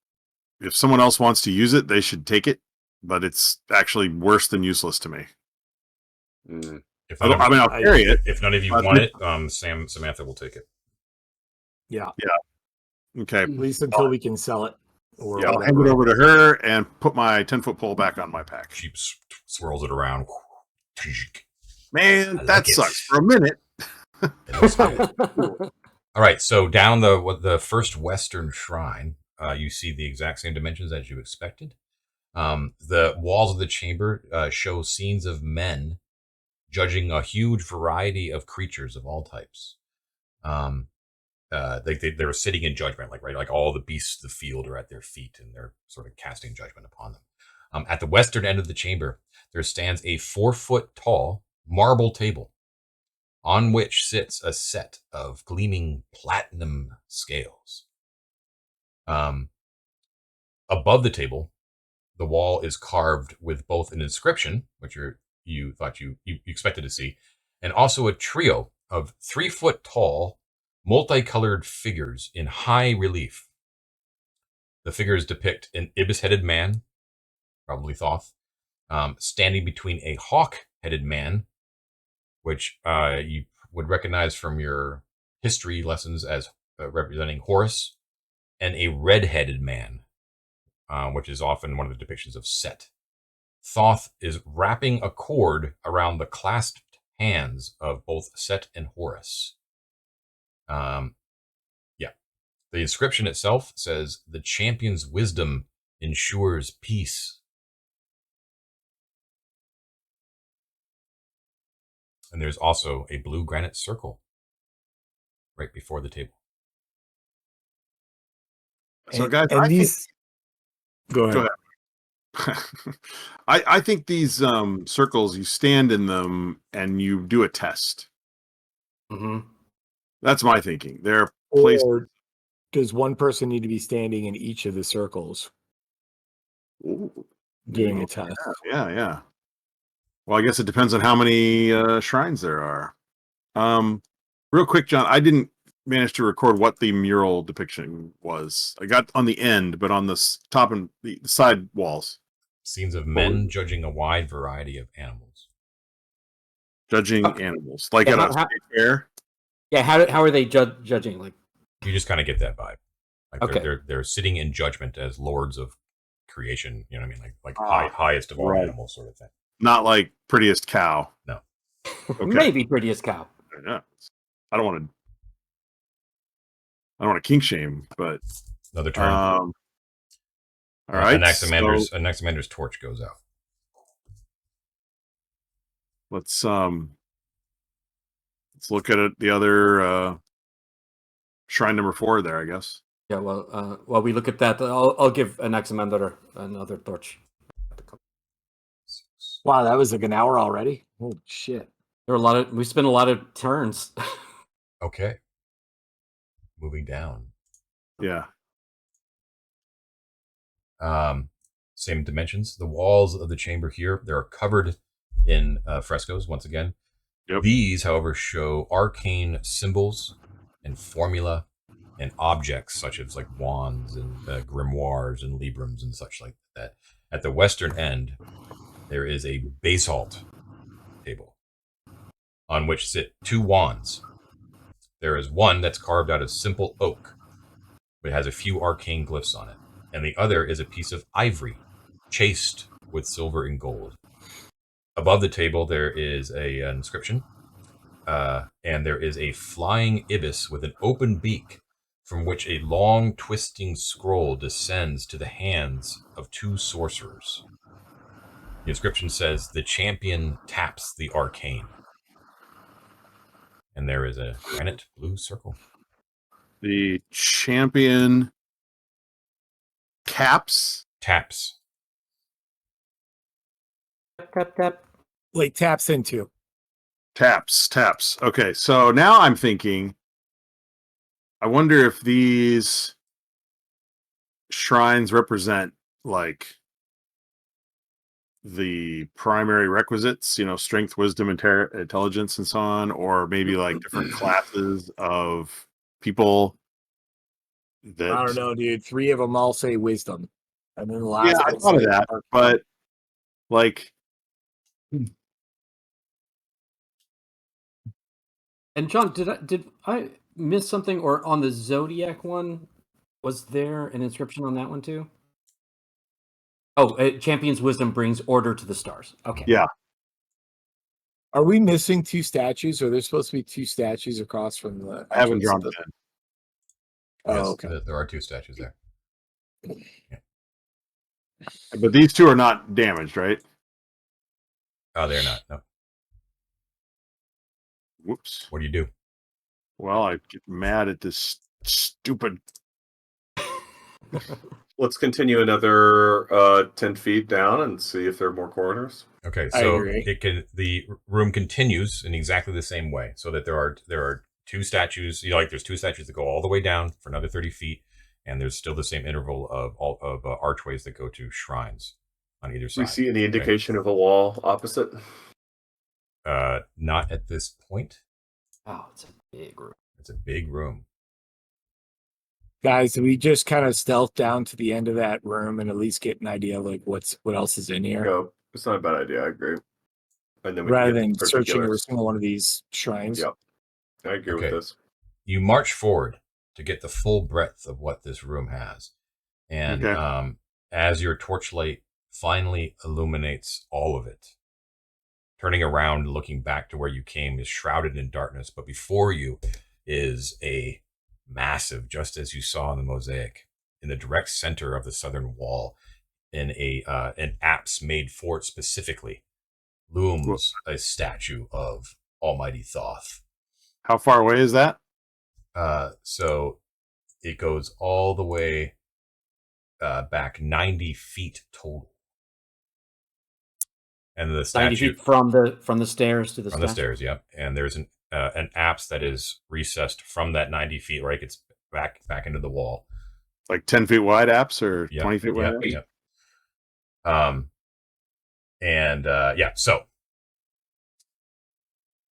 someone else wants to use it, they should take it, but it's actually worse than useless to me. I'll carry it. If none of you want it, Samantha will take it. Yeah. Okay. At least until we can sell it. Or I'll hand it over to her and put my 10-foot pole back on my pack. She swirls it around. Man, that sucks for a minute. All right, so down the first western shrine, you see the exact same dimensions as you expected. The walls of the chamber show scenes of men judging a huge variety of creatures of all types. They were sitting in judgment, like all the beasts of the field are at their feet, and they're sort of casting judgment upon them. At the western end of the chamber, there stands a 4-foot tall marble table on which sits a set of gleaming platinum scales. Above the table, the wall is carved with both an inscription, which you thought you expected to see, and also a trio of 3-foot tall, multicolored figures in high relief. The figures depict an ibis-headed man, probably Thoth, standing between a hawk-headed man, which you would recognize from your history lessons as representing Horus, and a red-headed man, which is often one of the depictions of Set. Thoth is wrapping a cord around the clasped hands of both Set and Horus. The inscription itself says, "The champion's wisdom ensures peace." And there's also a blue granite circle right before the table. So, guys, and I these. Go Go ahead. ahead. I think these circles, you stand in them and you do a test. Mm-hmm. That's my thinking. They're placed. Or does one person need to be standing in each of the circles Ooh, doing yeah, a test? yeah. Well, I guess it depends on how many shrines there are. Real quick, John, I didn't manage to record what the mural depiction was. I got on the end, but on the top and the side walls. Scenes of men judging a wide variety of animals. Judging Okay. animals. Like Yeah, at a state fair? Yeah, how are they judging? Like, You just kind of get that vibe. Like Okay. they're sitting in judgment as lords of creation. You know what I mean? Like Ah, highest of all right. animals, sort of thing. Not like prettiest cow. No. Okay. maybe prettiest cow. Yeah. I don't want to kink shame, but Another turn. all right. Anaximander's torch goes out. Let's look at it. The other shrine number 4 there, I guess. Yeah, well, while we look at that, I'll give Anaximander another torch. Wow, that was like an hour already. Holy shit! We spent a lot of turns. Okay. Moving down. Yeah. Same dimensions. The walls of the chamber here, they're covered in frescoes once again. Yep. These, however, show arcane symbols and formula and objects such as like wands and grimoires and librams and such like that. At the western end, there is a basalt table on which sit 2 wands. There is one that's carved out of simple oak, but it has a few arcane glyphs on it, and the other is a piece of ivory, chased with silver and gold. Above the table, there is an inscription, and there is a flying ibis with an open beak, from which a long twisting scroll descends to the hands of 2 sorcerers. The inscription says, "The champion taps the arcane." And there is a granite blue circle. The champion taps. Taps. Tap, tap. Like taps into. Taps. Okay, so now I'm thinking, I wonder if these shrines represent like the primary requisites, strength, wisdom, intelligence, and so on, or maybe like different classes of people. That I don't know, dude. 3 of them all say wisdom, and then the last. Yeah, I one thought of say that, art. but like, And John, did I miss something? Or on the Zodiac one, was there an inscription on that one too? Oh, champion's wisdom brings order to the stars. Okay. yeah, Are we missing 2 statues? Or there's supposed to be 2 statues across from the. I haven't entrance drawn of the- it in. Oh, Yes, okay. there are 2 statues there. But these 2 are not damaged, right? Oh, they're not. No. Whoops. What do you do? Well, I get mad at this stupid Let's continue another 10 feet down and see if there are more corridors. Okay, I so agree. the room continues in exactly the same way, so that there are two statues. Like there's two statues that go all the way down for another 30 feet, and there's still the same interval of archways that go to shrines on either Do side. we see any right? indication of a wall opposite? Not at this point. Oh, it's a big room. It's a big room. Guys, do we just kind of stealth down to the end of that room and at least get an idea like what else is in here? No, it's not a bad idea. I agree. And then we Rather can than get searching every particulars. single one of these shrines. Yep. I agree with Okay. this. You march forward to get the full breadth of what this room has, and Okay. as your torchlight finally illuminates all of it, turning around, looking back to where you came, is shrouded in darkness. But before you is a massive, just as you saw in the mosaic, in the direct center of the southern wall, in an apse made for it specifically, looms a statue of Almighty Thoth. How far away is that? So it goes all the way back 90 feet total. And the 90 statue feet from the stairs to the from statue. the stairs, yep. And there's an apse that is recessed from that 90 feet, right? It's back into the wall. Like 10 feet wide apps or Yep, 20 feet wide? Yep. So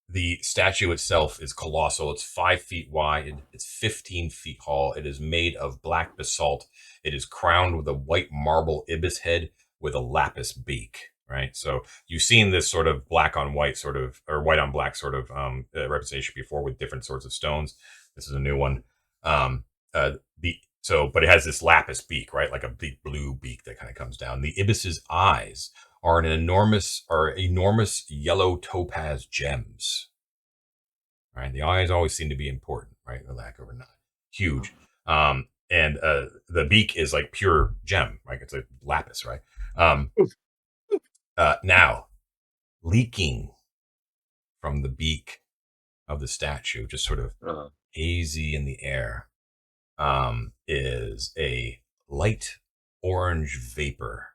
the statue itself is colossal. It's 5 feet wide. It's 15 feet tall. It is made of black basalt. It is crowned with a white marble ibis head with a lapis beak. Right. So you've seen this sort of black on white sort of, or white on black sort of representation before with different sorts of stones. This is a new one. But it has this lapis beak, right? Like a big blue beak that kind of comes down. The ibis's eyes are enormous yellow topaz gems. Right. The eyes always seem to be important, right? The lack or not. Huge. And the beak is like pure gem, right? It's like lapis, right? Now, leaking from the beak of the statue, just sort of hazy in the air, is a light orange vapor.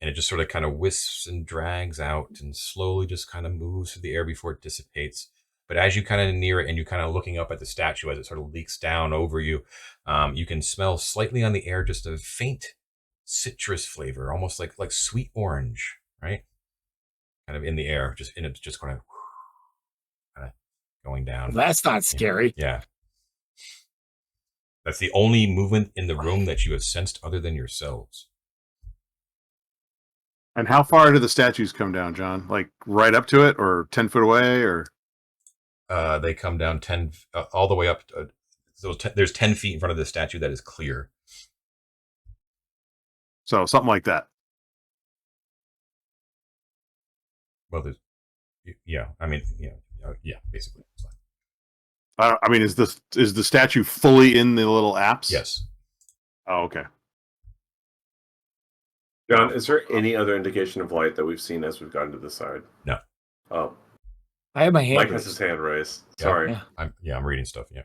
And it just sort of kind of wisps and drags out and slowly just kind of moves through the air before it dissipates. But as you kind of near it and you're kind of looking up at the statue as it sort of leaks down over you, you can smell slightly on the air just a faint citrus flavor, almost like sweet orange, right? Kind of in the air, just kind of going down. Well, that's not scary. Yeah. That's the only movement in the room that you have sensed other than yourselves. And how far do the statues come down, John? Like right up to it or 10 foot away or? They come down 10, all the way up. There's 10 feet in front of the statue that is clear. So something like that. Well, basically. I mean, is the statue fully in the little apse? Yes. Oh, okay. John, is there any other indication of light that we've seen as we've gotten to the side? No. Oh, I have my hand Mike raised. has his hand raised. Yeah. Sorry. Yeah. I'm reading stuff. Yeah.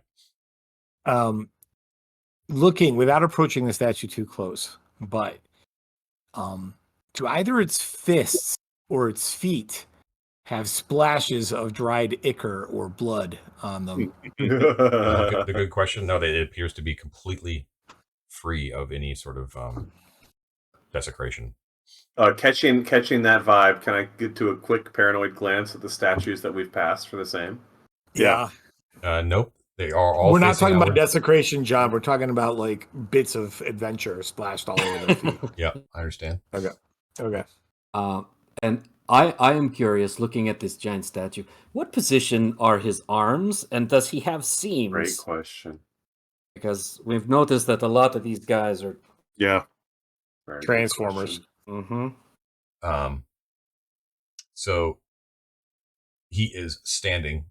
Looking without approaching the statue too close, but do either its fists or its feet have splashes of dried ichor or blood on them? The good question. No, it appears to be completely free of any sort of desecration. Catching that vibe, can I get to a quick paranoid glance at the statues that we've passed for the same? Yeah. Nope. They are all. We're not facing talking about outward. desecration, John. We're talking about like bits of adventure splashed all over their feet. Yeah, I understand. Okay. And I am curious, looking at this giant statue, what position are his arms, and does he have seams? Great question. Because we've noticed that a lot of these guys are. Yeah. Very good Transformers. question. Mm-hmm. So he is standing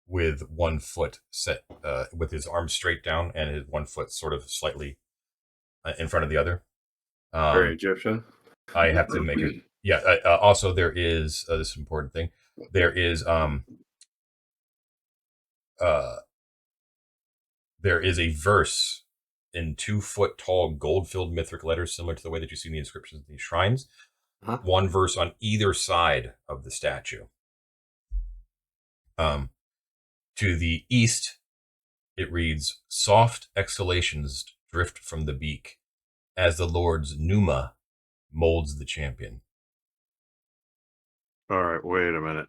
with one foot set, with his arms straight down and his one foot sort of slightly in front of the other. Very Egyptian. I have to make it. Yeah. Also, there is this important thing. There is a verse in 2-foot tall gold-filled mythic letters, similar to the way that you see in the inscriptions of these shrines. Uh-huh. One verse on either side of the statue. To the east, it reads, "Soft exhalations drift from the beak as the Lord's Pneuma molds the champion." All right, wait a minute.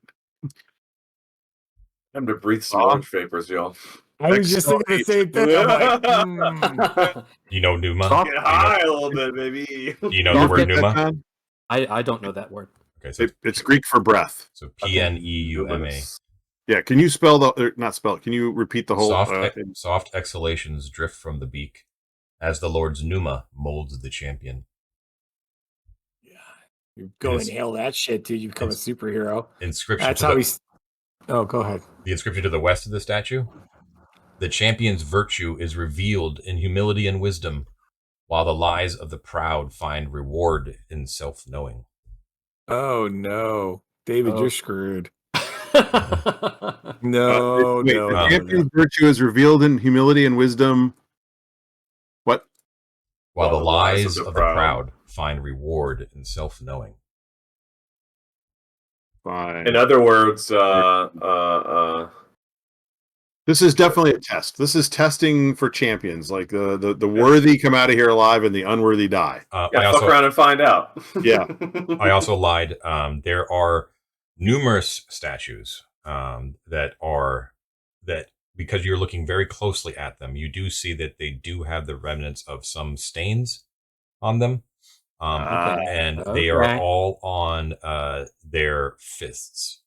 Time to breathe some orange vapors, y'all. I was just thinking the same thing. I'm like, You know Pneuma? Soft- Get high a little bit, baby. Do you know the word Pneuma? I don't know that word. Okay, so It's Greek for breath. so Pneuma. Yeah, can you spell not spell it? Can you repeat the whole? Soft exhalations drift from the beak as the Lord's Pneuma molds the champion. you go inhale that shit, dude. You become a superhero. Inscription. That's how he's. Oh, go ahead. The inscription to the west of the statue: "The champion's virtue is revealed in humility and wisdom, while the lies of the proud find reward in self-knowing." Oh no, David, Oh. you're screwed. No, wait, no, the no, champion's no. virtue is revealed in humility and wisdom. What? While the lies of the proud find reward in self-knowing. Fine. In other words, This is definitely a test. This is testing for champions. Like the worthy come out of here alive and the unworthy die. fuck around and find out. Yeah. I also lied. There are numerous statues that because you're looking very closely at them, you do see that they do have the remnants of some stains on them. And they are all on their fists.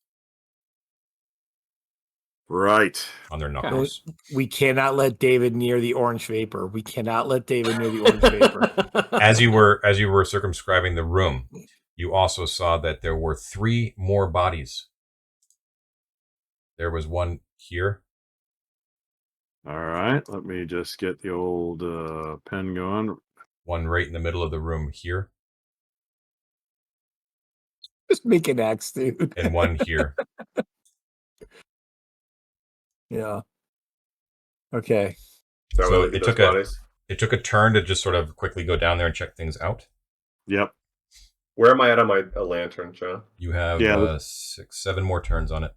Right. On their knuckles. We cannot let David near the orange vapor. We cannot let David near the orange vapor. As you were circumscribing the room, you also saw that there were 3 more bodies. There was one here. All right. Let me just get the old pen going. One right in the middle of the room here. Just make an X, dude. And one here. Yeah. Okay. So it took a turn to just sort of quickly go down there and check things out. Yep. Where am I at on my lantern, John? You have 6, 7 more turns on it.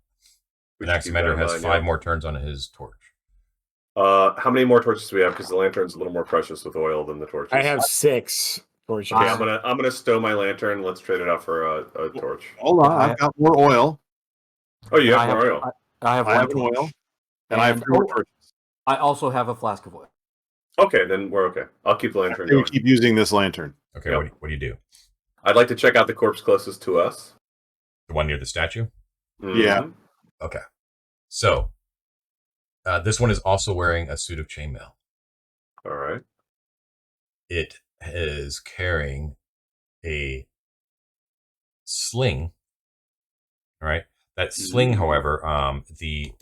And Axamander has 5 more turns on his torch. How many more torches do we have? Because the lantern's a little more precious with oil than the torches. I have 6 torches. Okay, I'm gonna stow my lantern. Let's trade it out for a torch. Hold on, I've got more oil. Oh, you have more oil. I have an oil, and I have 3 more torches. I also have a flask of oil. Okay, then we're okay. I'll keep the lantern We going. keep using this lantern. Okay, Yep. what do you do? I'd like to check out the corpse closest to us. The one near the statue? Yeah. Okay. So, this one is also wearing a suit of chainmail. All right. It is carrying a sling. All right. That sling, however, the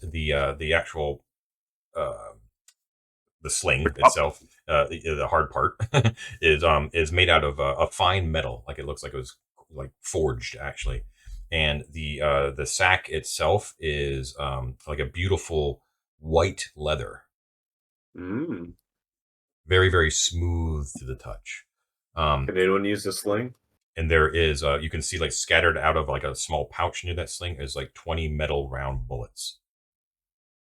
actual the sling itself, the hard part is made out of a fine metal, like it looks like it was like forged actually, and the sack itself is like a beautiful white leather, very very smooth to the touch. Can anyone use the sling? And there is you can see like scattered out of like a small pouch near that sling is like 20 metal round bullets.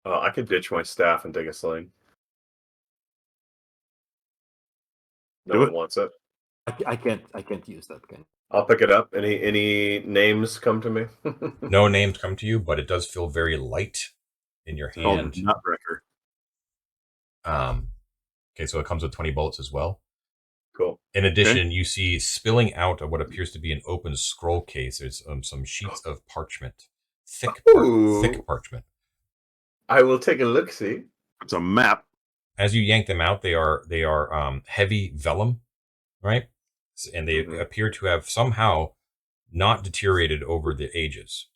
I could ditch my staff and take a sling. No one wants it. I can't use that again. I'll pick it up. Any names come to me? No names come to you, but it does feel very light in your hand. Nutbreaker. Okay, so it comes with 20 bullets as well. Cool. In addition, you see spilling out of what appears to be an open scroll case. There's some sheets of parchment, thick parchment. I will take a look. See, it's a map. As you yank them out, they are heavy vellum, right? And they appear to have somehow not deteriorated over the ages.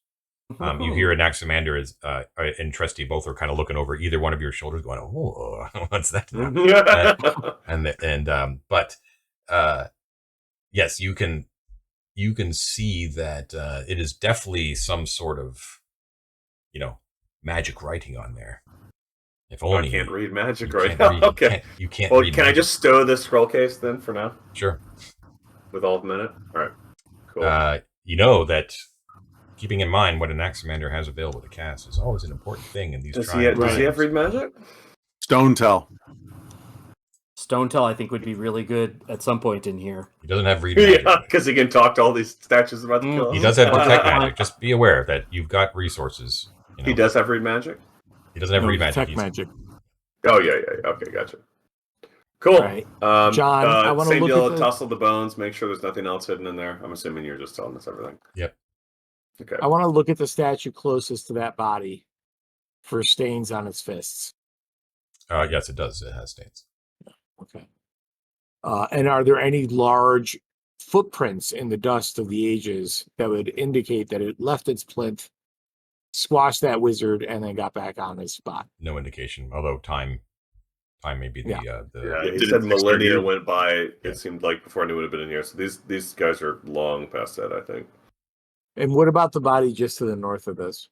You hear Anaximander and Tresty both are kind of looking over either one of your shoulders, going, "Oh, what's that?" But yes, you can see that it is definitely some sort of magic writing on there. If I only can't read magic you right can't now. read- Okay. You can't Well, read can I magic. just stow this scroll case then for now Sure. with all the minute? All right. Cool. You know that keeping in mind what an Axamander has available to cast is always an important thing in these Does trying he have times. read magic? Stone tell. Stone Tell, I think, would be really good at some point in here. He doesn't have read magic. Yeah, because he can talk to all these statues about to kill He him. does have detect magic. Just be aware that you've got resources. You know? He does have read magic? He doesn't have read magic. Detect He's- magic. Oh, yeah. Okay, gotcha. Cool. All right. John, I wanna same look deal, at the- tussle the bones, make sure there's nothing else hidden in there. I'm assuming you're just telling us everything. Yep. Okay. I want to look at the statue closest to that body for stains on its fists. Yes, it does. It has stains. Okay. And are there any large footprints in the dust of the ages that would indicate that it left its plinth, squashed that wizard, and then got back on his spot? No indication. Although time may be the Yeah, It he did said it 600 millennia years. went by. Yeah. It seemed like before anyone would have been in here. So these guys are long past that, I think. And what about the body just to the north of this?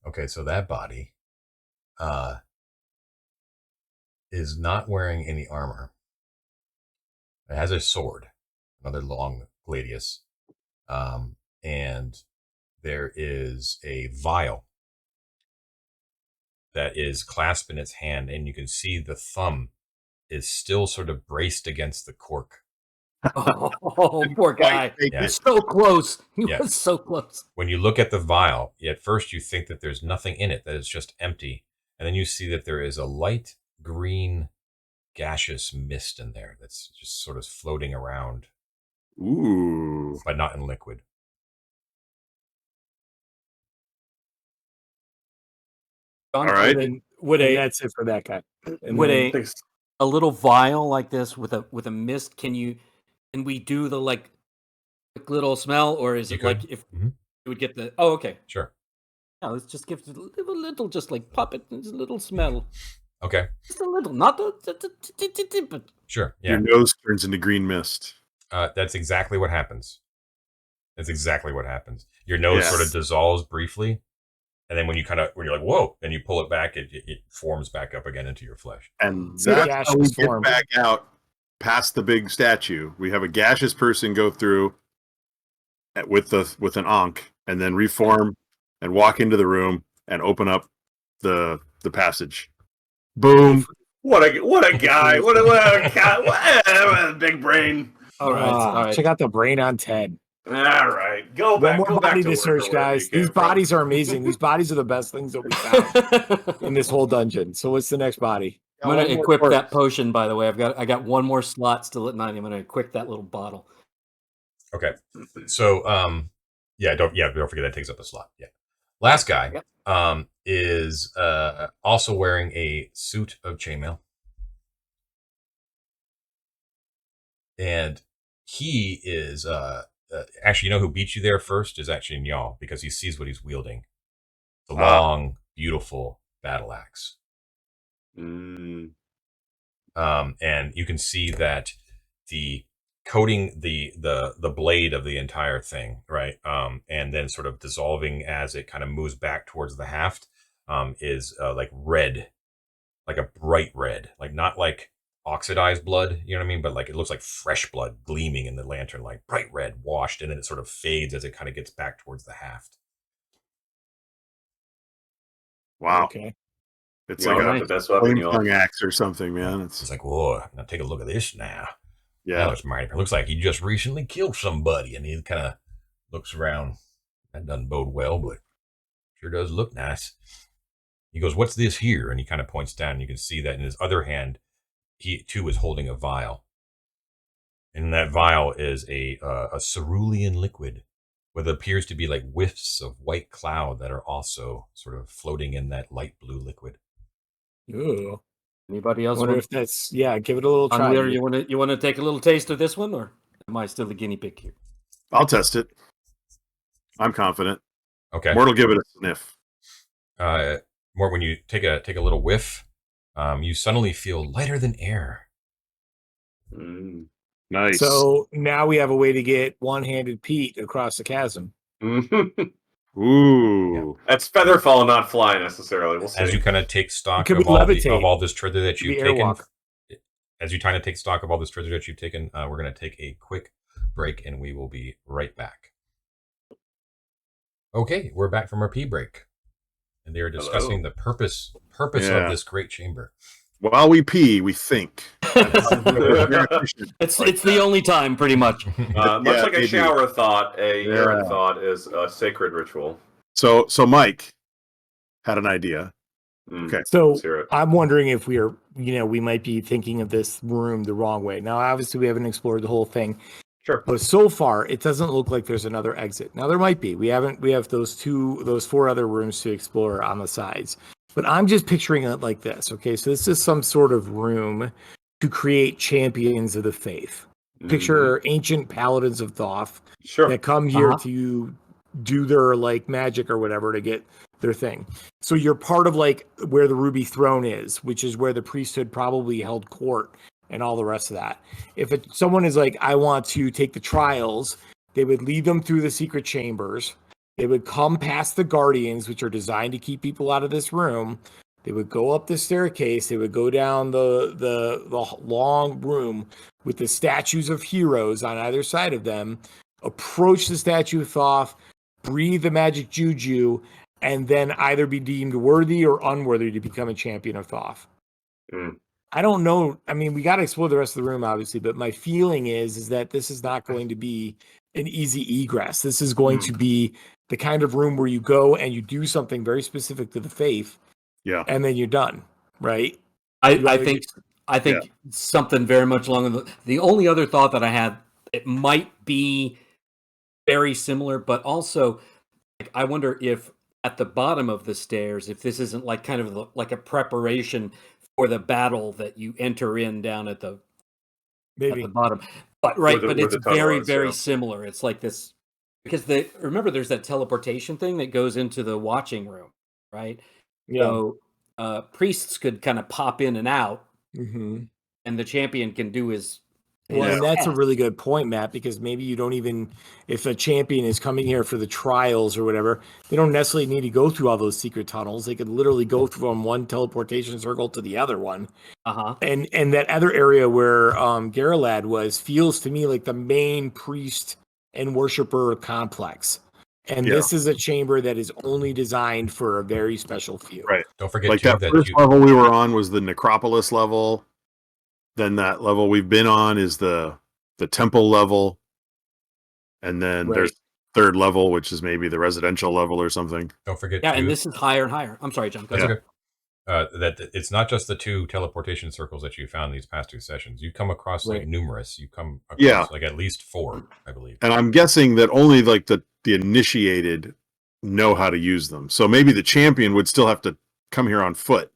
Okay, so that body is not wearing any armor. It has a sword, another long gladius, and there is a vial that is clasped in its hand, and you can see the thumb is still sort of braced against the cork. Oh, poor guy. Yeah. So close. He Yeah. was so close. When you look at the vial, at first you think that there's nothing in it, that it's just empty. And then you see that there is a light green gaseous mist in there that's just sort of floating around, Ooh. but not in liquid. All right. And, Would and a that's it for that guy. And would then- a little vial like this with a mist? Can we do the like quick little smell, or is You it like could. if Mhm. you would get the? Oh, okay. Sure. Yeah, let's just give it a little, just like pop it, just a little smell, Okay. just a little, not a, but Sure. Yeah. Your nose turns into green mist. That's exactly what happens. That's exactly what happens. Your nose Yes. sort of dissolves briefly, and then when you're like, whoa, then you pull it back, it forms back up again into your flesh. And See the that's how we gaseous get form. back out past the big statue. We have a gaseous person go through with an ankh, and then reform and walk into the room and open up the passage. Boom. What a guy! What a guy! What a big brain! all right, all right. Check out the brain on Ted. All right, go One back. more Go back body to to work search, or wherever guys. you came These from. bodies are amazing. These bodies are the best things that we found in this whole dungeon. So what's the next body? I'm gonna One more equip corpse. that potion. By the way, I got one more slot still at 9. I'm gonna equip that little bottle. Okay. So don't forget that takes up a slot. Yeah. Last guy Yep. is also wearing a suit of chainmail. And he is actually, you know who beat you there first is actually Njal, because he sees what he's wielding. The long, beautiful battle axe. Mm. And you can see that the coating the blade of the entire thing, right? And then sort of dissolving as it kind of moves back towards the haft, is like red, like a bright red, like not like oxidized blood, you know what I mean? But like it looks like fresh blood gleaming in the lantern, like bright red, washed, and then it sort of fades as it kind of gets back towards the haft. Wow. Okay. It's You like don't a have the best weapon, flame you all. tongue axe or something, man. It's It's like, whoa, now take a look at this now. That yeah. looks mighty. It looks like he just recently killed somebody, and he kind of looks around. That doesn't bode well, but sure does look nice. He goes, "What's this here?" And he kind of points down, and you can see that in his other hand, he too is holding a vial. And in that vial is a cerulean liquid, what appears to be like whiffs of white cloud that are also sort of floating in that light blue liquid. Ooh. Anybody I else wonder want? if that's give it a little try. Unlear, you want to take a little taste of this one, or am I still the guinea pig here? I'll test it. I'm confident. Okay. Mort will give it a sniff. More when you take a little whiff, you suddenly feel lighter than air. Mm. Nice. So now we have a way to get one-handed Pete across the chasm. Mhm. Ooh. That's feather fall, not fly necessarily. We'll see. As you kind of take stock Could be of all levitate. this treasure that Could you've be taken, airwalk. as you kind of take stock of all this treasure that you've taken, we're going to take a quick break, and we will be right back. Okay, we're back from our pee break, and they are discussing the purpose of this great chamber. While we pee, we think. It's the only time, pretty much. Much like a shower thought, a urine thought is a sacred ritual. So Mike had an idea. Okay. So I'm wondering if we might be thinking of this room the wrong way. Now, obviously, we haven't explored the whole thing. Sure. But so far, it doesn't look like there's another exit. Now, there might be. We have those 4 other rooms to explore on the sides. But I'm just picturing it like this. Okay, so this is some sort of room to create champions of the faith. Picture ancient paladins of Thoth that come here to do their like magic or whatever to get their thing. So you're part of like where the Ruby Throne is, which is where the priesthood probably held court and all the rest of that. If someone is like, I want to take the trials, they would lead them through the secret chambers. They would come past the guardians, which are designed to keep people out of this room. They would go up the staircase. They would go down the long room with the statues of heroes on either side of them, approach the statue of Thoth, breathe the magic juju, and then either be deemed worthy or unworthy to become a champion of Thoth. I don't know. I mean, we got to explore the rest of the room, obviously, but my feeling is that this is not going to be an easy egress. This is going to be the kind of room where you go and you do something very specific to the faith. Yeah. And then you're done, right? I think something very much along the only other thought that I had, it might be very similar, but also like, I wonder if at the bottom of the stairs, if this isn't like kind of like a preparation for the battle that you enter in down at the bottom. But but it's very similar. It's like this because remember there's that teleportation thing that goes into the watching room, right? Yeah. So priests could kind of pop in and out, and the champion can do his. Well, and that's a really good point, Matt, because maybe you don't even, if a champion is coming here for the trials or whatever, they don't necessarily need to go through all those secret tunnels. They could literally go from one teleportation circle to the other one. And that other area where Garalad feels to me like the main priest and worshiper complex. And this is a chamber that is only designed for a very special few. Right. Don't forget like that first level we were on was the Necropolis level. Then that level we've been on is the temple level. And then there's third level, which is maybe the residential level or something. Don't forget. Yeah, and this is higher and higher. I'm sorry, John. That's okay. That it's not just the 2 teleportation circles that you found these past 2 sessions. You come across like numerous. You come across like at least 4, I believe. And I'm guessing that only like the initiated know how to use them. So maybe the champion would still have to come here on foot.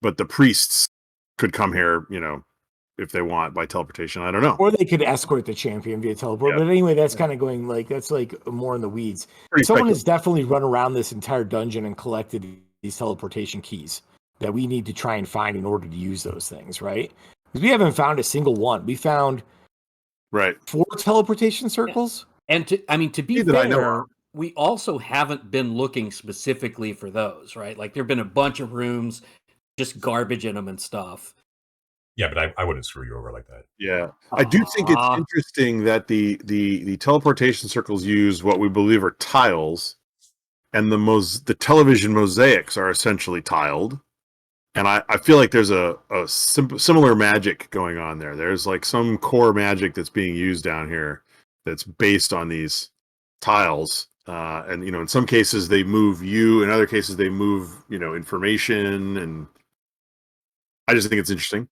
But the priests could come here, if they want by teleportation. I don't know. Or they could escort the champion via teleport. Yeah. But anyway, that's kind of going that's like more in the weeds. Someone has definitely run around this entire dungeon and collected these teleportation keys that we need to try and find in order to use those things, right? Because we haven't found a single one. We found 4 teleportation circles. And to be fair, we also haven't been looking specifically for those, right? Like there've been a bunch of rooms, just garbage in them and stuff. Yeah, but I wouldn't screw you over like that. Yeah, I do think it's interesting that the teleportation circles use what we believe are tiles, and the television mosaics are essentially tiled. And I feel like there's a similar magic going on there. There's like some core magic that's being used down here that's based on these tiles. And in some cases they move you, in other cases they move information, and I just think it's interesting.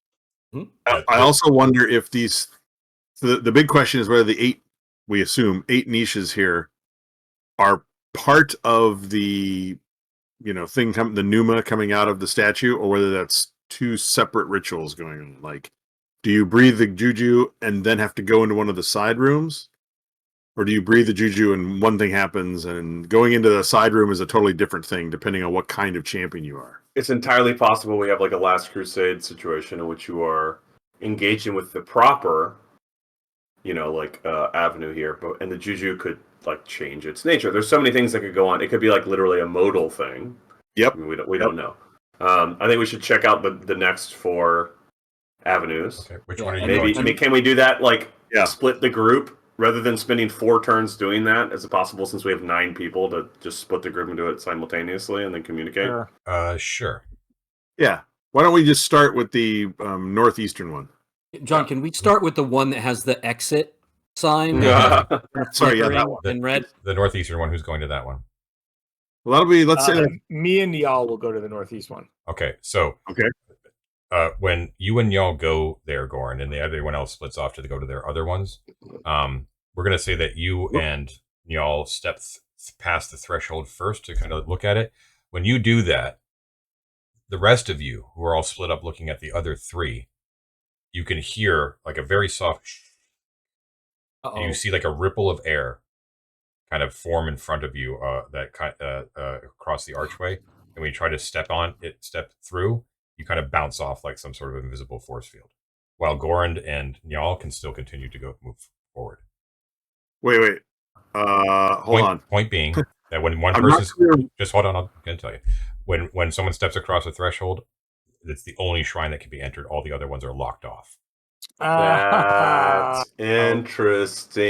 I also wonder if these. So the big question is whether the 8 niches here are part of the thing the Pneuma coming out of the statue, or whether that's 2 separate rituals going on. Like, do you breathe the juju and then have to go into one of the side rooms, or do you breathe the juju and one thing happens, and going into the side room is a totally different thing depending on what kind of champion you are? It's entirely possible we have like a Last Crusade situation in which you are engaging with the proper, avenue here, and the juju could like change its nature. There's so many things that could go on. It could be like literally a modal thing. Yep. I mean, we don't know. I think we should check out the next 4 avenues. Okay, which Yeah, one are you and- going Maybe to? I mean, can we do that? Like Yeah. split the group rather than spending 4 turns doing that. Is it possible since we have 9 people to just split the group and do it simultaneously and then communicate? Sure. Sure. Yeah. Why don't we just start with the northeastern one? John, can we start with the one that has the exit sign? Yeah. Sorry, yeah, that flickering one. in red. The northeastern one. Who's going to that one? Well, that'll be. Let's say that. Me and y'all will go to the northeast one. Okay, so Okay. when you and y'all go there, Goran, and everyone else splits off to go to their other ones, we're gonna say that you and y'all step past the threshold first to kind of look at it. When you do that, the rest of you, who are all split up looking at the other 3, you can hear like a very soft. Uh-oh. You see like a ripple of air kind of form in front of you across the archway, and when you try to step through, you kind of bounce off like some sort of invisible force field, while Goran and Njal can still continue to move forward. Wait. Hold on. Point being that when one I'm not person clear. just hold on, I'm going to tell you. When someone steps across a threshold, it's the only shrine that can be entered. All the other ones are locked off. That's interesting.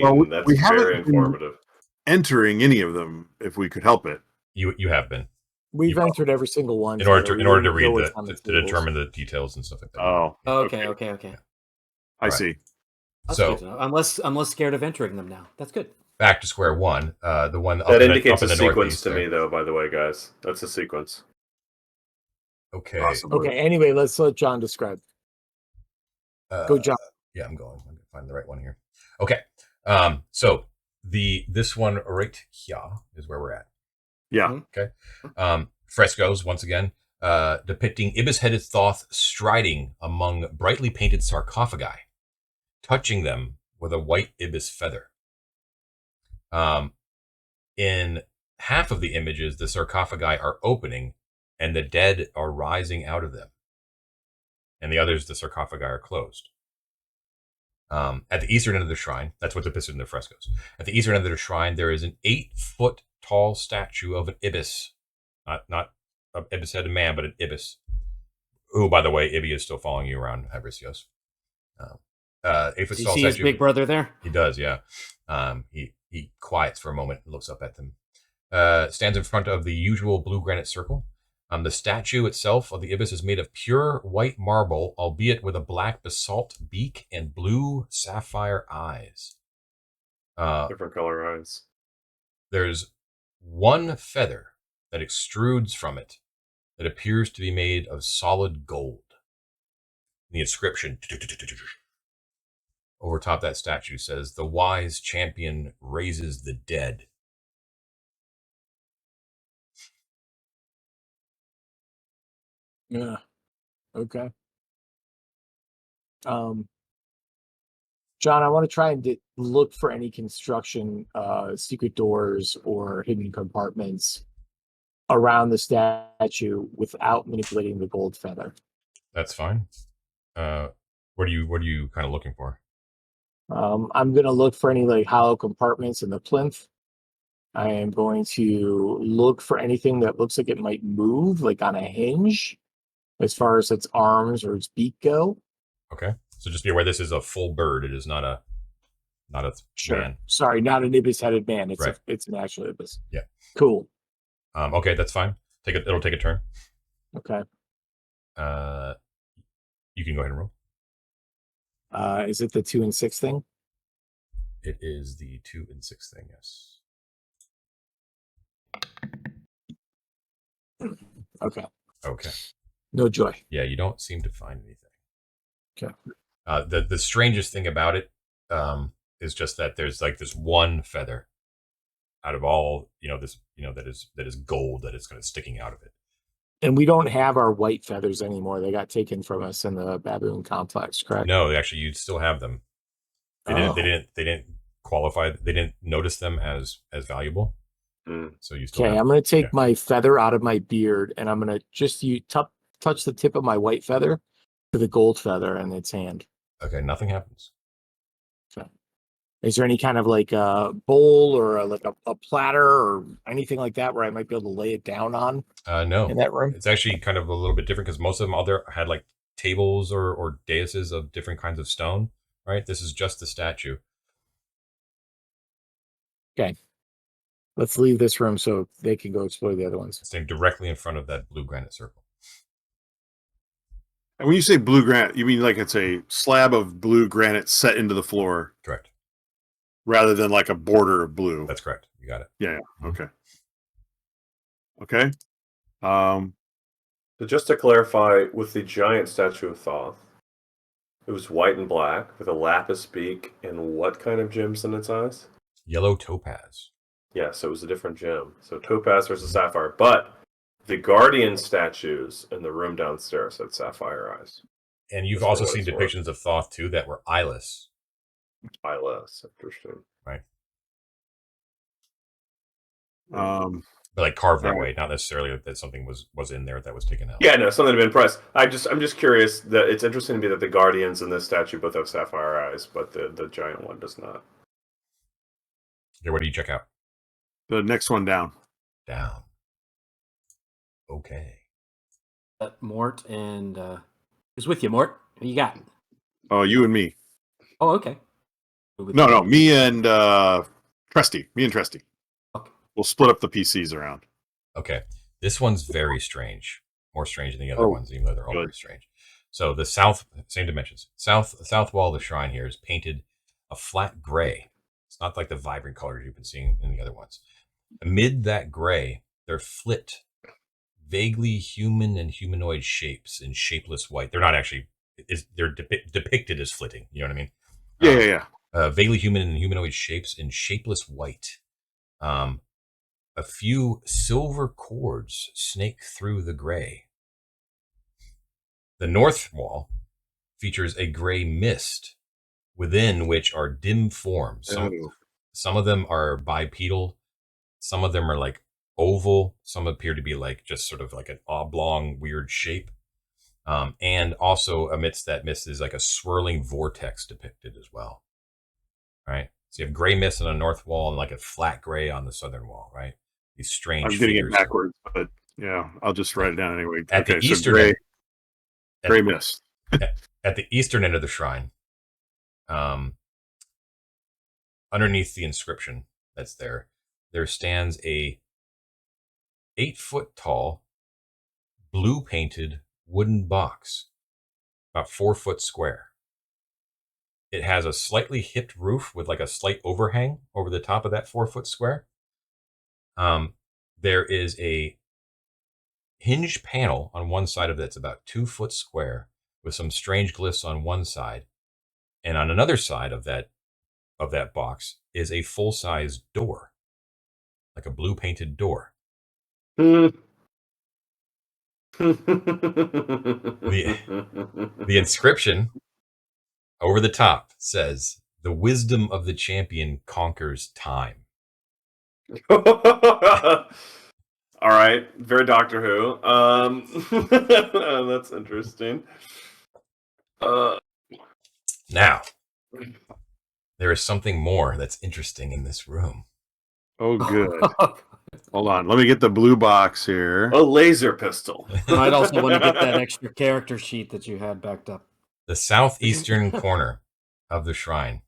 Well, That's we haven't very been- informative. Entering any of them if we could help it. You have been We've entered every single one in order so to we read know what's on the to tables. determine the details and stuff like that. Oh. Okay. I Right. see. That's So good to know. I'm less scared of entering them now. That's good. back to square one. The one up That in indicates the, up a in the sequence northeast to there. me, though. By the way, guys, that's a sequence. Okay. Possibly. Okay, anyway, let's let John describe. Go, John. Yeah, I'm going to find the right one here. Okay. So this one right here is where we're at. Yeah. Okay. Frescoes once again, depicting ibis-headed Thoth striding among brightly painted sarcophagi, touching them with a white ibis feather. In half of the images, the sarcophagi are opening and the dead are rising out of them. And the others, the sarcophagi are closed. At the eastern end of the shrine, that's what's depicted in the frescoes. At the eastern end of the shrine, there is an 8-foot tall statue of an ibis. Not an ibis-headed man, but an ibis. Who, by the way, Ibi is still following you around, Fabricios. 8-foot Do you tall see his statue. big brother there? He does, yeah. He quiets for a moment and looks up at them. Stands in front of the usual blue granite circle. The statue itself of the ibis is made of pure white marble, albeit with a black basalt beak and blue sapphire eyes. Different color eyes. There's one feather that extrudes from it that appears to be made of solid gold. The inscription over top that statue says, "The wise champion raises the dead." Yeah. Okay. John, I want to try and look for any construction, secret doors or hidden compartments around the statue without manipulating the gold feather. That's fine. What are you kind of looking for? I'm going to look for any like hollow compartments in the plinth. I am going to look for anything that looks like it might move, like on a hinge, as far as its arms or its beak go. Okay, so just be aware this is a full bird. It is not a man. Sorry, not an ibis-headed man. It's Right. it's an actual ibis. Yeah. Cool. Okay, that's fine. It'll take a turn. Okay. You can go ahead and roll. Is it the 2 and 6 thing? It is the 2 and 6 thing. Yes. Okay. Okay. No joy. Yeah, you don't seem to find anything. Okay. The strangest thing about it is just that there's like this one feather out of all that is gold that is kind of sticking out of it. And we don't have our white feathers anymore. They got taken from us in the baboon complex, correct? No, actually, you still have them. They didn't qualify. They didn't notice them as valuable. So you still. Okay, have I'm going to take yeah. my feather out of my beard, and I'm going to just touch the tip of my white feather to the gold feather in its hand. Okay, nothing happens. Okay. Is there any kind of like a bowl or a platter or anything like that where I might be able to lay it down on No, in that room? it's actually kind of a little bit different because most of them other had like tables or daises of different kinds of stone. Right. This is just the statue. Okay. Let's leave this room so they can go explore the other ones. Standing directly in front of that blue granite circle. And when you say blue granite, you mean like it's a slab of blue granite set into the floor Correct. rather than like a border of blue. That's correct. You got it. Yeah. Okay. Okay. So just to clarify, with the giant statue of Thoth, it was white and black with a lapis beak and what kind of gems in its eyes? Yellow topaz. Yeah, so it was a different gem. So topaz versus sapphire. But the guardian statues in the room downstairs had sapphire eyes. And you've That's also what seen it's depictions of Thoth too that were eyeless. Eyeless. Interesting. Right. Um, But like carved that Right. way, not necessarily that something was in there that was taken out. Yeah, no, something to be impressed. I'm just curious that it's interesting to me that the guardians in this statue both have sapphire eyes, but the giant one does not. Okay, what do you check out? the next one down. Down. Okay. Mort and who's with you, Mort? Who you got? Oh, you and me. Oh, okay. Who with No, you? no, me and Tresty. Me and Tresty. Okay. We'll split up the PCs around. Okay. This one's very strange. More strange than the other Oh, ones, even though they're all good. very strange. So the south, same dimensions. South wall of the shrine here is painted a flat gray. It's not like the vibrant colors you've been seeing in the other ones. Amid that gray, they're flit, vaguely human and humanoid shapes in shapeless white. They're not actually. They're depicted as flitting. You know what I mean? Yeah. Vaguely human and humanoid shapes in shapeless white. A few silver cords snake through the gray. The north wall features a gray mist within which are dim forms. Some of them are bipedal. Some of them are like oval. Some appear to be like just sort of like an oblong, weird shape. And also amidst that mist is like a swirling vortex depicted as well. Right? So you have gray mist on the north wall and like a flat gray on the southern wall, right? These strange I'm getting figures. it backwards, but yeah, I'll just write it down anyway. At the Okay, so eastern gray, end, gray mist. at the eastern end of the shrine, underneath the inscription that's there stands a 8-foot tall, blue painted wooden box, about 4 foot square. It has a slightly hipped roof with like a slight overhang over the top of that 4 foot square. There is a hinged panel on one side of it that's about 2 foot square with some strange glyphs on one side. And on another side of that box is a full-size door, like a blue painted door. The inscription over the top says, "The wisdom of the champion conquers time." All right, very Doctor Who. That's interesting. Now, there is something more that's interesting in this room. Oh, good. Hold on. Let me get the blue box here. A laser pistol. Might also want to get that extra character sheet that you had backed up. The southeastern corner of the shrine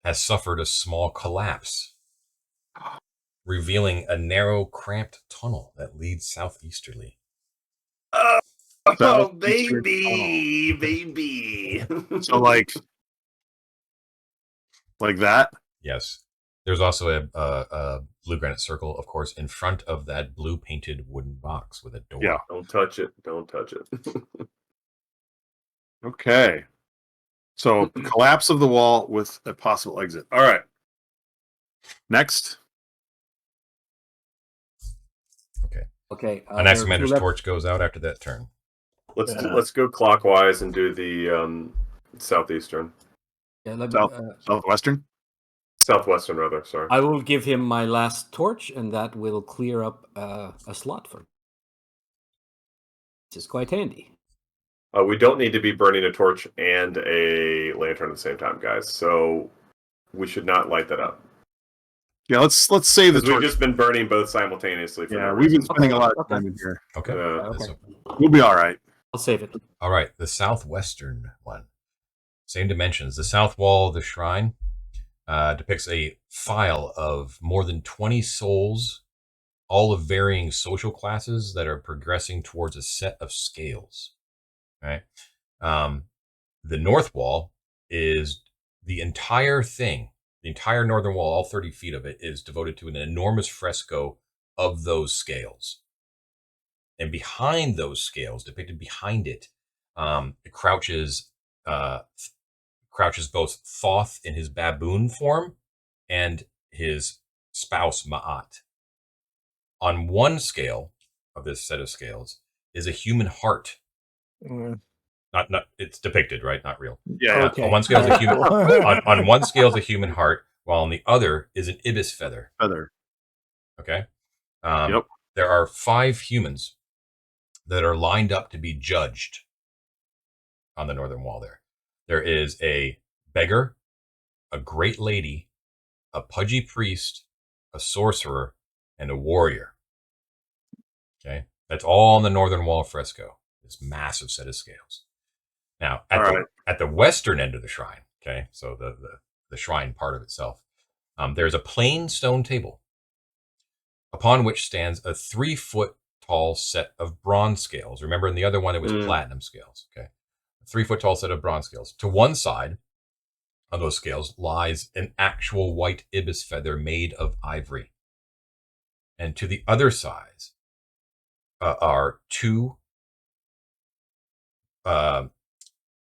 has suffered a small collapse, revealing a narrow, cramped tunnel that leads southeasterly. Oh, baby. So like that? Yes. There's also a blue granite circle, of course, in front of that blue painted wooden box with a door. Yeah. Don't touch it. Don't touch it. Okay. So collapse of the wall with a possible exit. All right. Next. Okay. An Anaximander's torch goes out after that turn. Let's go clockwise and do the southeastern. Yeah, Southwestern? Southwestern, rather. Sorry. I will give him my last torch, and that will clear up a slot for him. This is quite handy. We don't need to be burning a torch and a lantern at the same time, guys. So we should not light that up. Yeah, let's save the Because we've torch. just been burning both simultaneously. For Yeah, no we've been reason. spending a lot of Okay. time in here. Okay. Yeah. So- We'll be all right. I'll save it. all right. The southwestern one. Same dimensions. The south wall of the shrine depicts a file of more than 20 souls, all of varying social classes that are progressing towards a set of scales. Right. The north wall is the entire thing. The entire northern wall, all 30 feet of it, is devoted to an enormous fresco of those scales. And behind those scales, depicted behind it, crouches both Thoth in his baboon form and his spouse Ma'at. On one scale of this set of scales is a human heart. Mm, Not it's depicted, right? Not real. Yeah. okay. On one scale is a human. Cool. on one scale is a human heart, while on the other is an ibis feather. Feather. Okay. Yep. There are 5 humans that are lined up to be judged on the northern wall. There is a beggar, a great lady, a pudgy priest, a sorcerer, and a warrior. Okay. That's all on the northern wall fresco. This massive set of scales. Now, at the western end of the shrine, okay, so the shrine part of itself, there's a plain stone table upon which stands a 3-foot tall set of bronze scales. Remember, in the other one, it was platinum scales. Okay. A 3-foot tall set of bronze scales. To one side of those scales lies an actual white ibis feather made of ivory. And to the other side are 2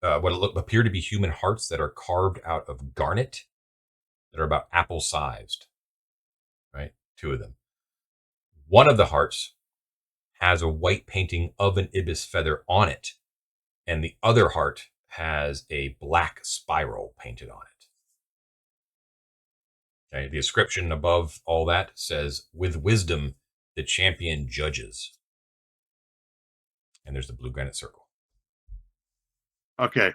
what appear to be human hearts that are carved out of garnet that are about apple sized. Right? 2 of them. One of the hearts has a white painting of an ibis feather on it, and the other heart has a black spiral painted on it. Okay, the inscription above all that says, "With wisdom, the champion judges." And there's the blue granite circle. Okay,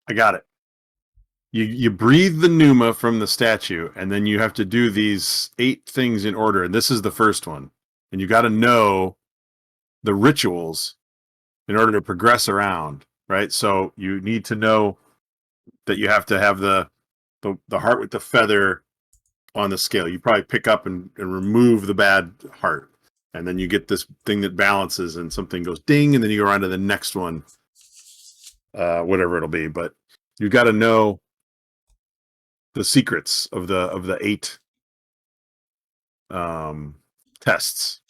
I got it. You breathe the pneuma from the statue, and then you have to do these 8 things in order. And this is the first one. And you got to know the rituals in order to progress around, right? So you need to know that you have to have the heart with the feather on the scale. You probably pick up and remove the bad heart, and then you get this thing that balances, and something goes ding, and then you go on to the next one, whatever it'll be. But you got to know the secrets of the 8 tests.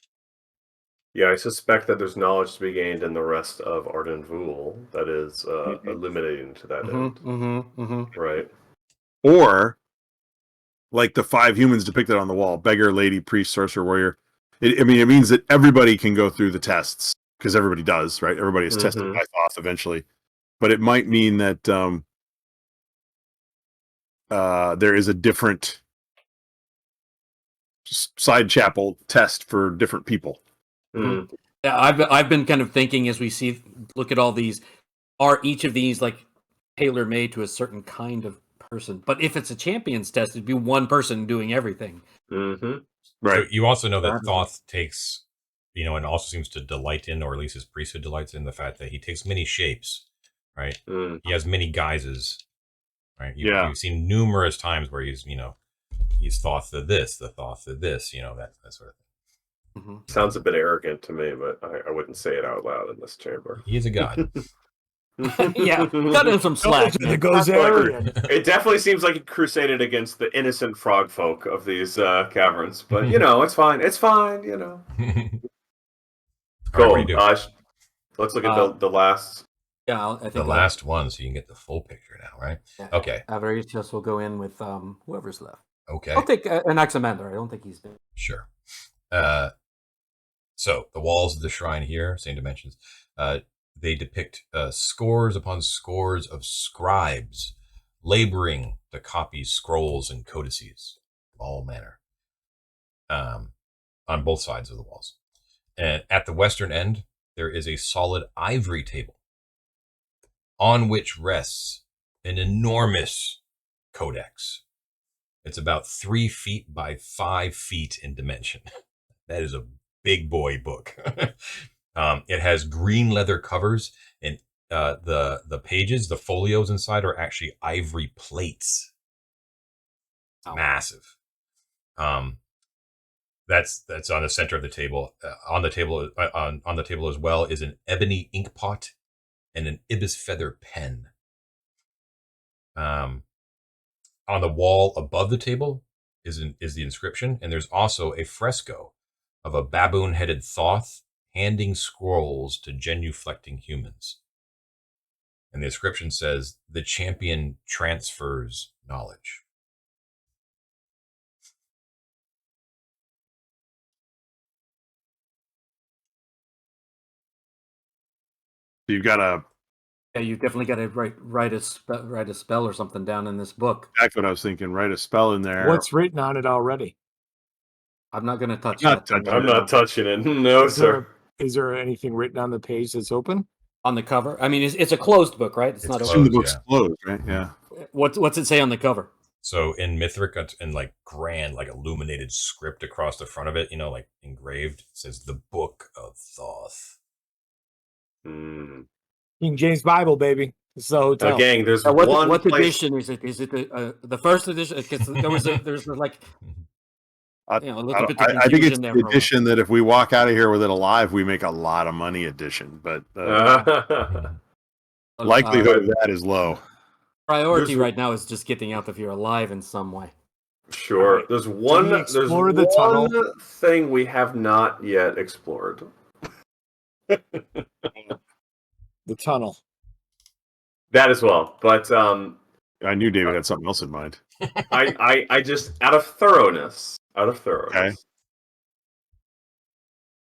Yeah, I suspect that there's knowledge to be gained in the rest of Arden Vul that is illuminating to that end. Right. Or like the 5 humans depicted on the wall: beggar, lady, priest, sorcerer, warrior. It means that everybody can go through the tests, because everybody does, right? Everybody is tested by Thoth eventually. But it might mean that there is a different side chapel test for different people. Mm. Yeah, I've been kind of thinking as we look at all these, are each of these like tailor made to a certain kind of person? But if it's a champions test, it'd be one person doing everything. Mm-hmm. Right. So you also know that Thoth takes, and also seems to delight in, or at least his priesthood delights in, the fact that he takes many shapes, right? He has many guises, right? You've seen numerous times where he's Thoth the this, the Thoth the this, that sort of thing. Sounds a bit arrogant to me, but I wouldn't say it out loud in this chamber. He is a god. Yeah, cut him some slack. The Gozerian. It definitely seems like it crusaded against the innocent frog folk of these caverns, but it's fine. It's fine. All Cool. right, what do you do? Let's look at the last. Yeah, I think The last one, so you can get the full picture now, right? Yeah. Okay. Expeditious will go in with whoever's left. Okay. I'll take an Examander. I don't think he's been. Sure. So the walls of the shrine here, same dimensions. They depict scores upon scores of scribes laboring to copy scrolls and codices of all manner on both sides of the walls. And at the western end, there is a solid ivory table on which rests an enormous codex It's about 3 feet by 5 feet in dimension. That is a big boy book. It has green leather covers, and the pages, the folios inside are actually ivory plates. Massive. That's on the center of the table. On the table as well is an ebony ink pot and an ibis feather pen. On the wall above the table is the inscription, and there's also a fresco of a baboon-headed Thoth handing scrolls to genuflecting humans. And the inscription says, "The champion transfers knowledge." You've got a. Yeah, you definitely got to write a spell or something down in this book. Exactly what I was thinking. Write a spell in there. What's written on it already? I'm not going to touch Not that. touching I'm not touching it. No, sir. Is there anything written on the page that's open? On the cover? I mean, it's a closed book, right? It's not closed. Assume the open. book's closed, right? Yeah. What's it say on the cover? So in Mithric, in like grand, like illuminated script across the front of it, like engraved, it says "The Book of Thoth." Mm. King James Bible, baby. This is a hotel. Gang, there's What one place... edition is it? Is it the first edition? Because there's like a little bit of I think it's confusion there. the edition that if we walk out of here with it alive, we make a lot of money edition. But likelihood of that is low. Priority right now is just getting out of here alive in some way. Sure. There's one tunnel? thing we have not yet explored. The tunnel. That as well. But I knew David had something else in mind. I just out of thoroughness. Okay.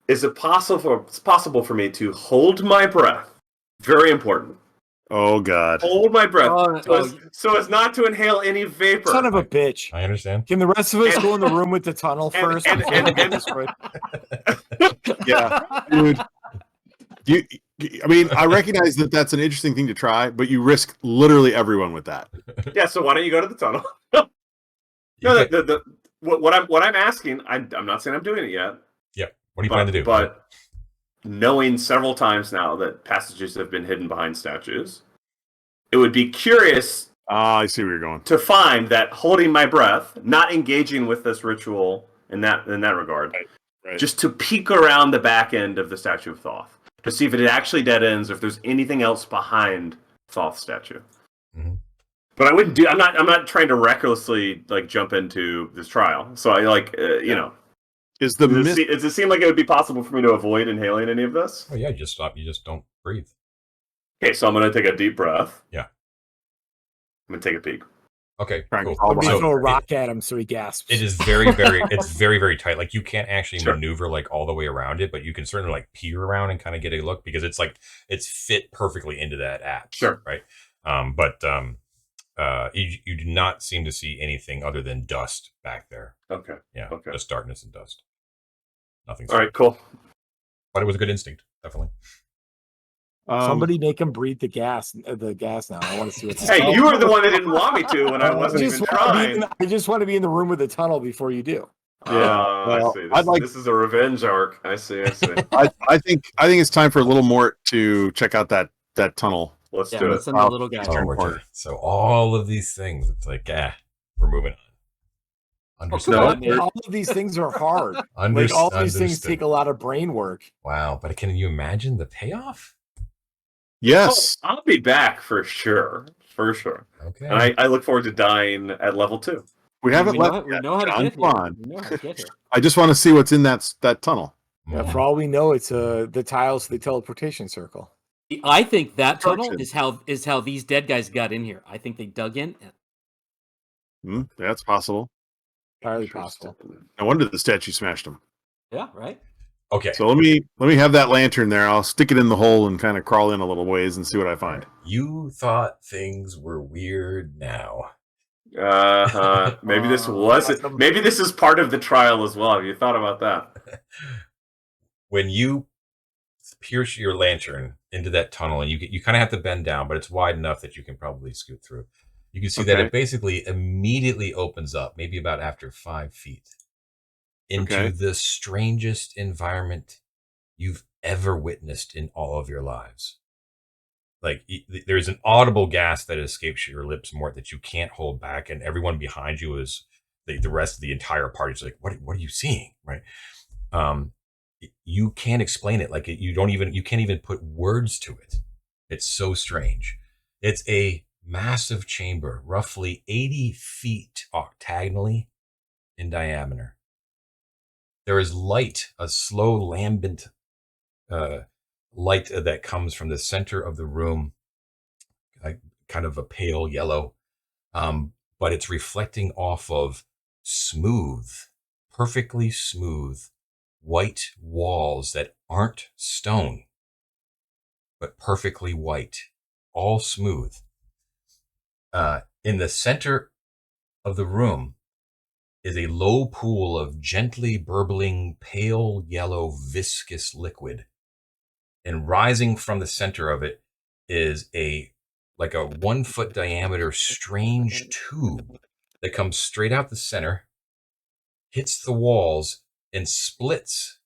Is it possible for me to hold my breath? Very important. Oh God. Hold my breath so as not to inhale any vapor. Son of a bitch. I understand. Can the rest of us go in the room with the tunnel first? Yeah, dude. I recognize that that's an interesting thing to try, but you risk literally everyone with that. Yeah, so why don't you go to the tunnel? No, what I'm asking, I'm not saying I'm doing it yet. Yeah. What do you plan to do? But knowing several times now that passages have been hidden behind statues, it would be curious. I see where you're going. To find that holding my breath, not engaging with this ritual in that regard, right. Just to peek around the back end of the statue of Thoth to see if it actually dead ends, or if there's anything else behind Thoth's statue. Mm-hmm. But I wouldn't do. I'm not trying to recklessly jump into this trial. So I Does it seem like it would be possible for me to avoid inhaling any of this? Oh yeah, you just don't breathe. Okay, so I'm going to take a deep breath. Yeah. I'm going to take a peek. Okay, cool. Somebody throw a rock at him so he gasps. It is very, it's very, very tight. Like you can't actually maneuver all the way around it, but you can certainly peer around and kind of get a look because it's fit perfectly into that app. Sure. Right. You do not seem to see anything other than dust back there. Okay. Yeah. Okay. Just darkness and dust. Nothing. All right. Cool. But it was a good instinct, definitely. Somebody make him breathe the gas now. I want to see what's Hey, you were the one that didn't want me to when I wasn't even trying. I just want to be in the room with the tunnel before you do. Yeah, well, I see. This is a revenge arc. I see. I think it's time for a little more to check out that tunnel. Let's do it. Send the little guy. So all of these things, it's we're moving on. All of these things are hard. All these things take a lot of brain work. Wow, but can you imagine the payoff? Yes. I'll be back for sure. For sure. Okay. And I look forward to dying at level 2. We haven't left. We know how to get here. We know how to get here. I just want to see what's in that tunnel. Yeah, for all we know, it's the tiles of the teleportation circle. I think that tunnel is how these dead guys got in here. I think they dug in. That's possible. Entirely possible. No wonder the statue smashed them. Yeah, right. Okay. So let me have that lantern there. I'll stick it in the hole and kind of crawl in a little ways and see what I find. You thought things were weird now. Maybe this wasn't. Maybe this is part of the trial as well. Have you thought about that? When you pierce your lantern into that tunnel, and you kind of have to bend down, but it's wide enough that you can probably scoot through. You can see that Okay. it basically immediately opens up, maybe about after 5 feet, into the strangest environment you've ever witnessed in all of your lives. Like there's an audible gasp that escapes your lips, Mort, that you can't hold back, and everyone behind you is the rest of the entire party is like, what are you seeing, right? You can't explain it. Like you can't even put words to it. It's so strange. It's a massive chamber, roughly 80 feet octagonally in diameter. There is light, a slow lambent light that comes from the center of the room, kind of a pale yellow, but it's reflecting off of smooth, perfectly smooth, white walls that aren't stone, but perfectly white, all smooth. In the center of the room is a low pool of gently burbling, pale yellow, viscous liquid. And rising from the center of it is a 1 foot diameter strange tube that comes straight out the center, hits the walls, and splits.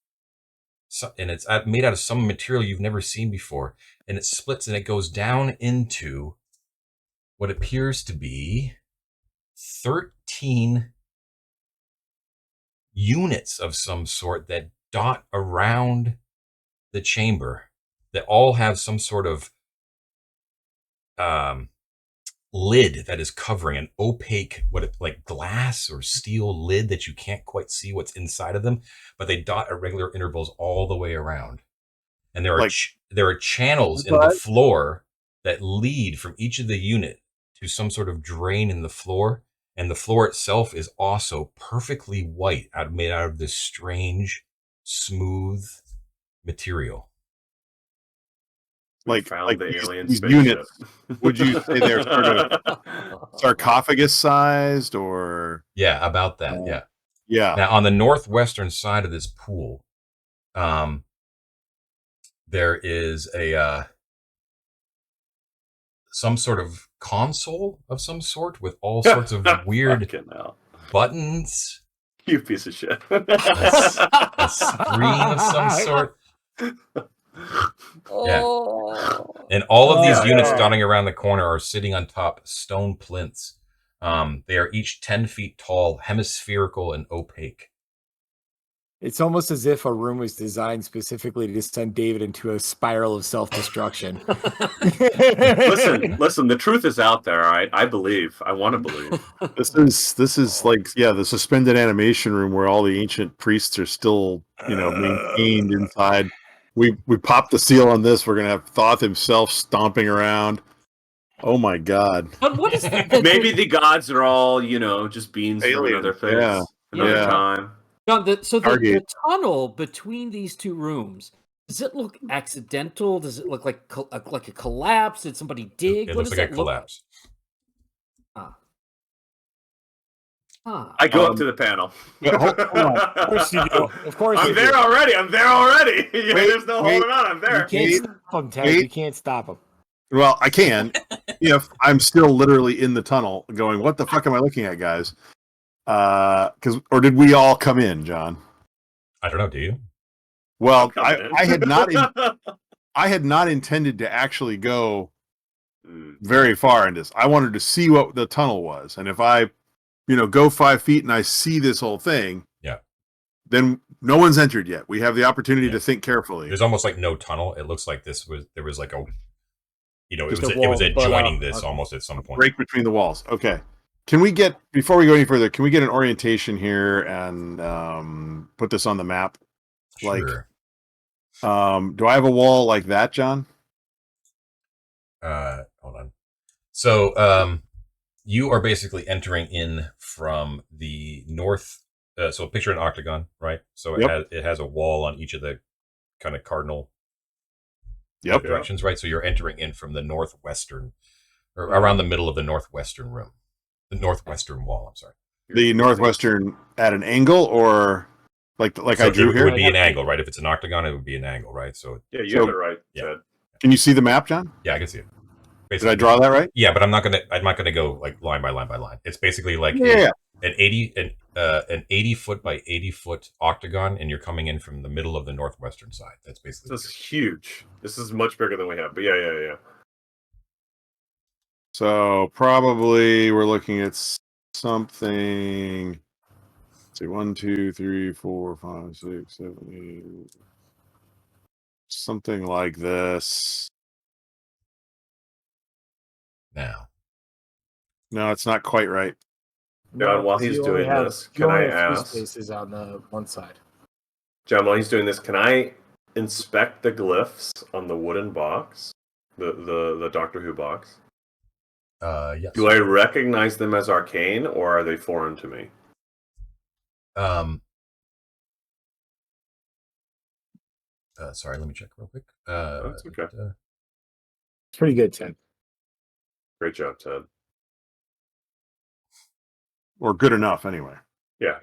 And it's made out of some material you've never seen before. And it splits and it goes down into what appears to be 13 units of some sort that dot around the chamber, that all have some sort of lid that is covering an opaque, like glass or steel lid that you can't quite see what's inside of them, but they dot at regular intervals all the way around. And there are there are channels in the floor that lead from each of the unit to some sort of drain in the floor, and the floor itself is also perfectly white, made out of this strange, smooth material. Found the alien these spaceship. units, would you say they're sort of sarcophagus sized or? Yeah, about that. Yeah. Yeah. Now, on the northwestern side of this pool, there is some sort of console of some sort with all sorts of weird buttons. You piece of shit. A screen of some sort. Yeah. And all of these units dotting around the corner are sitting on top stone plinths. They are each 10 feet tall, hemispherical, and opaque. It's almost as if a room was designed specifically to send David into a spiral of self-destruction. Listen, the truth is out there, all right? I believe. I want to believe. This is like, the suspended animation room where all the ancient priests are still, maintained inside. We popped the seal on this. We're going to have Thoth himself stomping around. Oh my God. But what is maybe the gods are all, just beings from another phase, another time. John, the tunnel between these two rooms, does it look accidental? Does it look like a collapse? Did somebody dig? It looks like a collapse. I go up to the panel. Hold on. Of course you do. Of course I'm there already. There's no holding on. I'm there. You can't stop him, Ted. You can't stop him. Well, I can if I'm still literally in the tunnel going, what the fuck am I looking at, guys? Or did we all come in, John? I don't know. Do you? Well, I had not intended to actually go very far in this. I wanted to see what the tunnel was, and if I, go 5 feet and I see this whole thing, then no one's entered yet. We have the opportunity to think carefully. There's almost like no tunnel. It looks like there was like a, it was adjoining this almost at some point. Break between the walls. Okay. Can we get, before we go any further, can we get an orientation here and put this on the map? Sure. Do I have a wall like that, John? Hold on. So you are basically entering in from the north. So picture an octagon, right? So it has a wall on each of the kind of cardinal directions, right? So you're entering in from the northwestern, or around the middle of the northwestern room. The northwestern wall, I'm sorry. The northwestern at an angle, or like so I drew here? It would be an angle, right? If it's an octagon, it would be an angle, right? So you have it right, Ted. Can you see the map, John? Yeah, I can see it. basically, Did I draw that right? Yeah, but I'm not gonna go like line by line by line. It's basically like Yeah. an 80 foot by 80 foot octagon, and you're coming in from the middle of the northwestern side. That's basically This is huge. This is much bigger than we have. But yeah. So probably we're looking at something. Let's see, 1, 2, 3, 4, 5, 6, 7, 8. Something like this. now. No, it's not quite right. John, while 'cause he's you only doing have- this, you can only I have 3 ask? spaces on the one side. John, while he's doing this, can I inspect the glyphs on the wooden box, the Doctor Who box? Yes. Do I recognize them as arcane, or are they foreign to me? Sorry, let me check real quick. That's okay. It's pretty good, Ted. Great job, Ted. Or good enough, anyway. Yeah.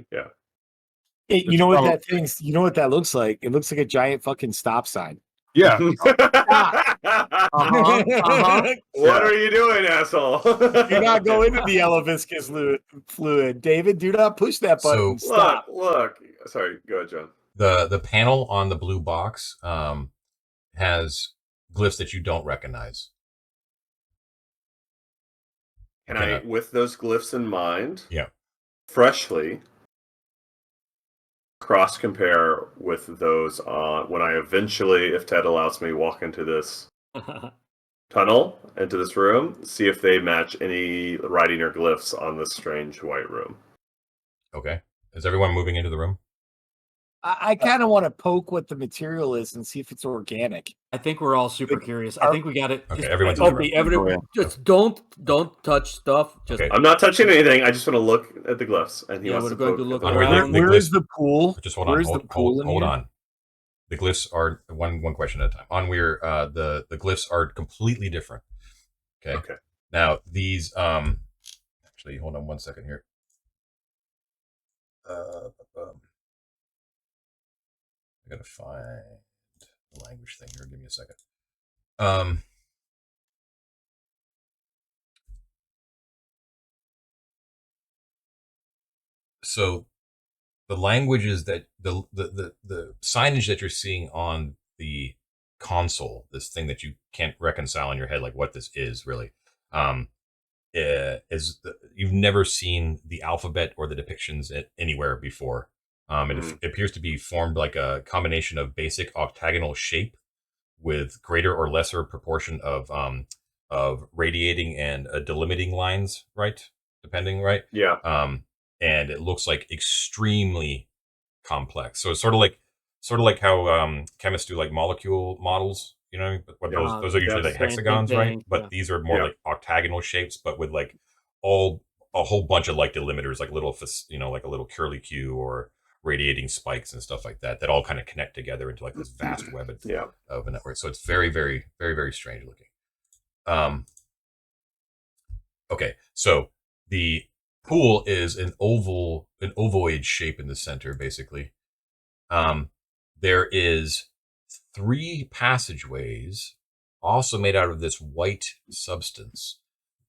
You know what you know what that looks like? It looks like a giant fucking stop sign. Yeah. What are you doing, asshole? Do not go into the yellow viscous fluid. David, do not push that button. So- Stop. Look. Sorry, go ahead, John. The panel on the blue box has glyphs that you don't recognize. Can Okay. I, with those glyphs in mind, Yeah. freshly cross compare with those when I eventually, if Ted allows me, walk into this tunnel, into this room, see if they match any writing or glyphs on this strange white room. Okay. Is everyone moving into the room? I kind of want to poke what the material is and see if it's organic. I think we're all super curious. I think we got it. Okay, everyone's in the room. Everyone, just don't touch stuff. Just Okay. I'm not touching anything. I just want to look at the glyphs, and he Yeah, wants we're to going poke to look at the around. The Where glyphs- is the pool? Just hold on. Where's the pool in Hold here? on. The glyphs are one question at a time. On where the glyphs are completely different. Okay. Now these actually hold on one second here. I gotta find the language thing here. Give me a second. So the languages that the signage that you're seeing on the console, this thing that you can't reconcile in your head, like what this is really, you've never seen the alphabet or the depictions anywhere before. It appears to be formed like a combination of basic octagonal shape with greater or lesser proportion of radiating and delimiting lines, right? Depending, right? Yeah. And it looks like extremely complex. So it's sort of like how chemists do like molecule models, you know, but those are usually like hexagons, right? But these are more like octagonal shapes, but with like a whole bunch of like delimiters, like little, like a little curlicue or radiating spikes and stuff like that all kind of connect together into like this vast web of a network. So it's very, very, very, very strange looking. Okay, so the pool is an ovoid shape in the center, basically. There is 3 passageways, also made out of this white substance,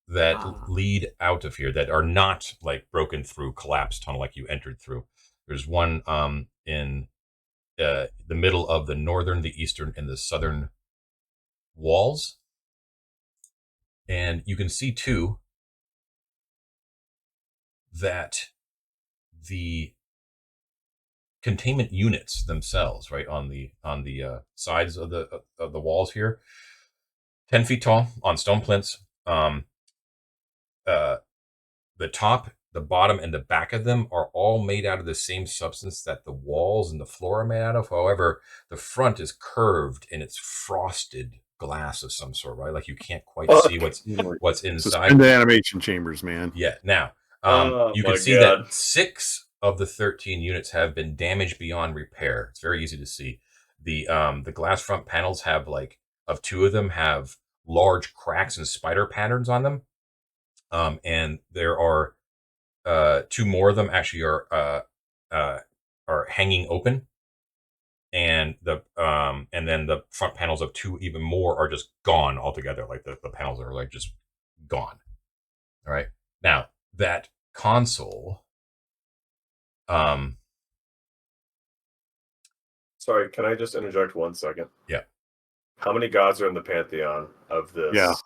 that lead out of here, that are not like broken through collapsed tunnel like you entered through. There's one in the middle of the northern, the eastern, and the southern walls, and you can see too that the containment units themselves, right on the sides of the walls here, 10 feet tall on stone plinths. The top, the bottom, and the back of them are all made out of the same substance that the walls and the floor are made out of. However, the front is curved and it's frosted glass of some sort, right? Like you can't quite see what's inside. Suspend the animation chambers, man. Yeah. Now, you can see that 6 of the 13 units have been damaged beyond repair. It's very easy to see. The glass front panels have of 2 of them have large cracks and spider patterns on them. And there are 2 more of them actually are hanging open, and then the front panels of 2 even more are just gone altogether. Like the panels are like just gone. All right. Now that console, Sorry, can I just interject 1 second? Yeah. How many gods are in the pantheon of this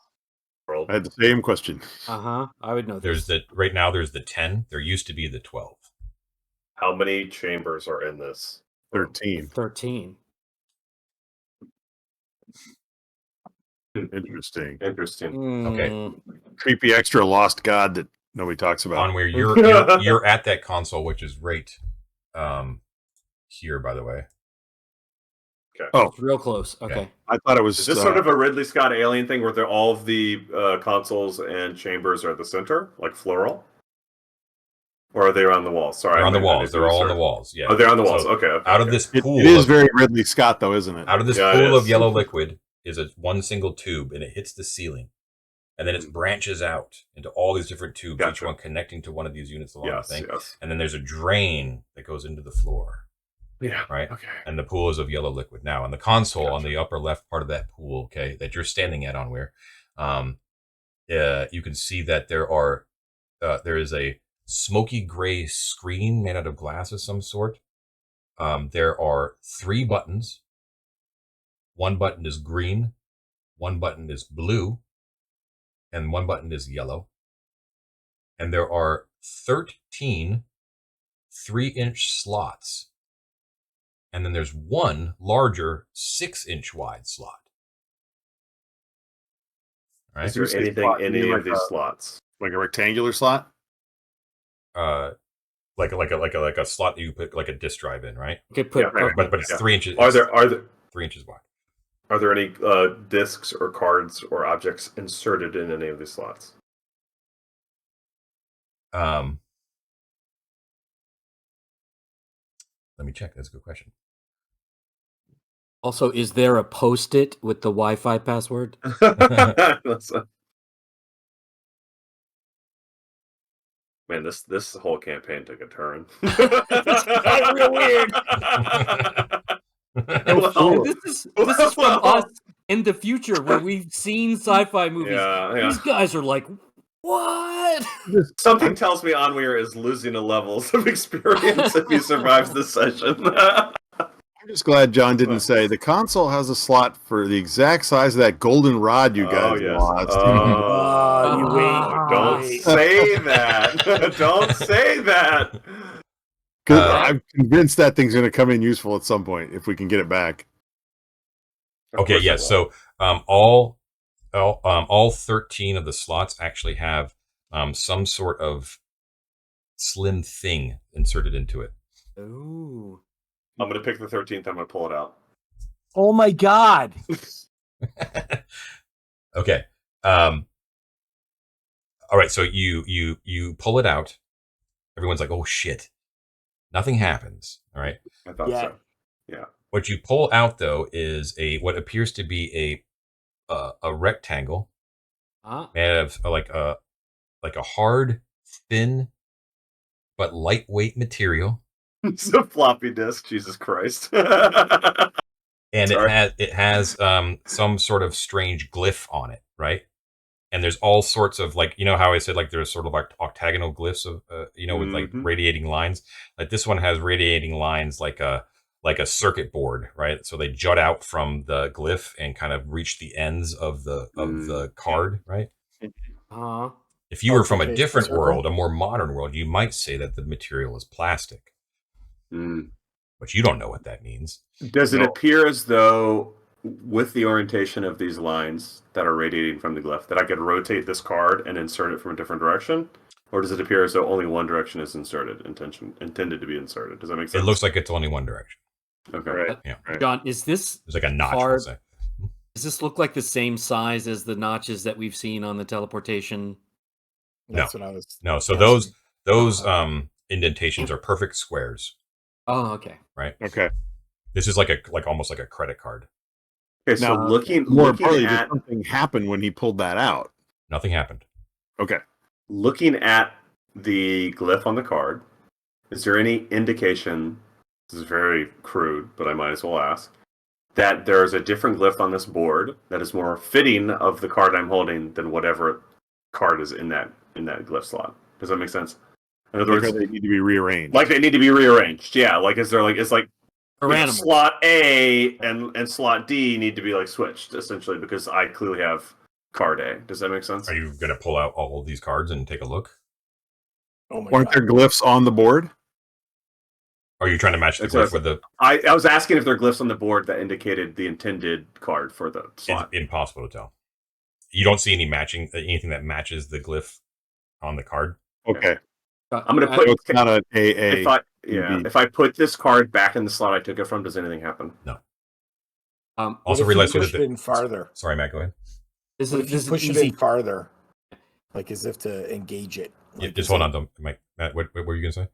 world? I had the same question. I would know there's this. right now there's the 10. There used to be the 12. How many chambers are in this? 13. 13. Interesting. Interesting. Okay. Creepy extra lost god that nobody talks about. On where you're at that console, which is right here, by the way. Okay. Oh, It's real close. Okay. I thought it was. Is this sort of a Ridley Scott alien thing where all of the consoles and chambers are at the center, like floral? Or are they on the walls? Sorry, They're on the walls. They're all on the walls. Yeah. Oh, they're on the walls. So okay. Out of this pool, It is very Ridley Scott, though, isn't it? out of this Yeah, it pool of is. yellow liquid is one single tube, and it hits the ceiling, and then it branches out into all these different tubes, each Gotcha. one connecting to one of these units along Yes, the thing. yes. And then there's a drain that goes into the floor, Yeah. right? Okay. And the pool is of yellow liquid. Now, on the console, on Gotcha. the upper left part of that pool, okay, that you're standing at, on where, you can see that there is a smoky gray screen made out of glass of some sort. There are 3 buttons. 1 button is green, 1 button is blue, and 1 button is yellow. And there are 13 3-inch slots. And then there's 1 larger 6-inch wide slot. All Is right. there anything slot, in you mean any of like these a- slots? Like a rectangular slot? Like a slot that you put like a disk drive in, right? Okay, put. Yeah, right. But it's Yeah. 3 inches. Are there 3 inches wide. Are there any discs or cards or objects inserted in any of these slots? Let me check. That's a good question. Also, is there a post-it with the Wi-Fi password? Man, this whole campaign took a turn. It's got real weird. Well, This is from well. us in the future where we've seen sci-fi movies. Yeah. These guys are like, what? Something tells me Onweir is losing the levels of experience if he survives this session. I'm just glad John didn't say the console has a slot for the exact size of that golden rod you guys lost. You wait. Don't wait. say that. Don't say that. 'Cause I'm convinced that thing's going to come in useful at some point if we can get it back. Okay, yes. So all 13 of the slots actually have some sort of slim thing inserted into it. Ooh. I'm going to pick the 13th. I'm going to pull it out. Oh my god. Okay. All right. So you pull it out. Everyone's like, "Oh shit!" Nothing happens. All right. I thought Yeah. so. Yeah. What you pull out though is what appears to be a rectangle made of like a hard, thin, but lightweight material. It's a floppy disk. Jesus Christ. And Sorry. it has some sort of strange glyph on it, right? And there's all sorts of, like, you know how I said, like, there's sort of like octagonal glyphs of with like radiating lines. Like this one has radiating lines like a circuit board, right? So they jut out from the glyph and kind of reach the ends of the card, right? If you were from a different world, a more modern world, you might say that the material is plastic. But you don't know what that means. Does it appear as though, with the orientation of these lines that are radiating from the glyph, that I could rotate this card and insert it from a different direction? Or does it appear as though only one direction is intended to be inserted? Does that make sense? It looks like it's only one direction. Okay. Right. Yeah. John, is this There's like a notch. card- We'll say. does this look like the same size as the notches that we've seen on the teleportation? That's what I was. No, so guessing. those indentations are perfect squares, Oh, okay. right? Okay. This is almost like a credit card. Okay, so Now, looking More importantly, did at something happen when he pulled that out? Nothing happened. Okay. looking at the glyph on the card, is there any indication this is very crude, but I might as well ask, that there's a different glyph on this board that is more fitting of the card I'm holding than whatever card is in that glyph slot. Does that make sense? In other words, they need to be rearranged. like they need to be rearranged. Yeah, like is there like it's like Or animals. slot A and slot D need to be like switched essentially because I clearly have card A. Does that make sense? Are you going to pull out all of these cards and take a look? Oh my Aren't god. there glyphs on the board? Or are you trying to match the That's what glyph with the? I was asking if there are glyphs on the board that indicated the intended card for the It's slot. impossible to tell. You don't see anything that matches the glyph on the card. Okay. I'm gonna put. So it's not an AA. If I put this card back in the slot I took it from, does anything happen? No. What Also What if realize you that push it in farther. Sorry, Matt. Go ahead. This What is if you this push is it easy. in farther, like as if to engage it? Yeah, Like, just is hold it- on, Matt. What were you going to say?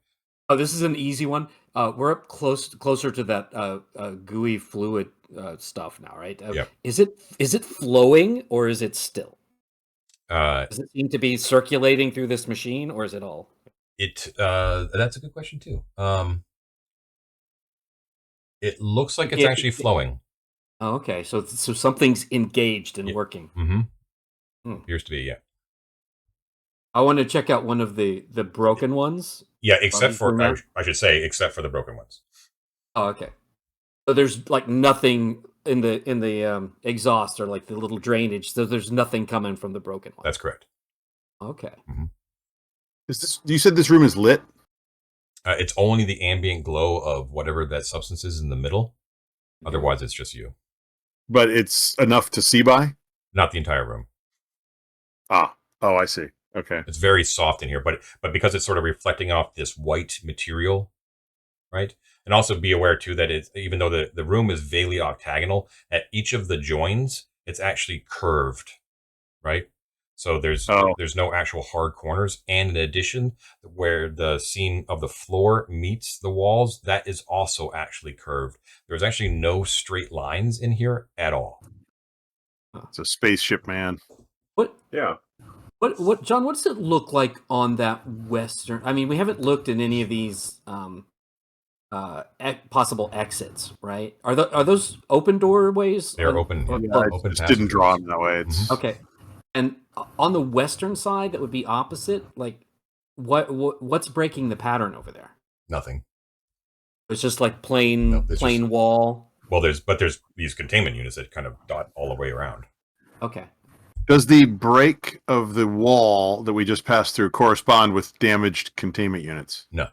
Oh, this is an easy one. We're up closer to that gooey fluid stuff now, right? Yep. Is it flowing or is it still? Uh, Does it seem to be circulating through this machine, or is it all? That's a good question too. It looks like it's Yeah, actually flowing. Oh, okay. So something's engaged and Yeah. working. Mm-hmm. Hmm. Appears to be, yeah. I want to check out one of the broken ones. Yeah, except you for doing that? I should say, except for the broken ones. Oh, okay. So there's like nothing in the exhaust or like the little drainage. So there's nothing coming from the broken one. That's correct. Okay. You said this room is lit? It's only the ambient glow of whatever that substance is in the middle. Otherwise, it's just you. But it's enough to see by? Not the entire room. Oh, I see. Okay. It's very soft in here, but because it's sort of reflecting off this white material, right? And also be aware too that it's, even though the room is vaguely octagonal, at each of the joins, it's actually curved, right? So there's no actual hard corners. And in addition, where the seam of the floor meets the walls, that is also actually curved. There's actually no straight lines in here at all. It's a spaceship, man. What Yeah. what John? What does it look like on that western? I mean, we haven't looked at any of these possible exits, right? Are those open doorways? They're open. Yeah, open I just didn't passages. draw them that way. It's Okay. And on the western side, that would be opposite. Like, what's breaking the pattern over there? Nothing. It's just like plain No, it's plain just- wall. Well, there's these containment units that kind of dot all the way around. Okay. Does the break of the wall that we just passed through correspond with damaged containment units? No.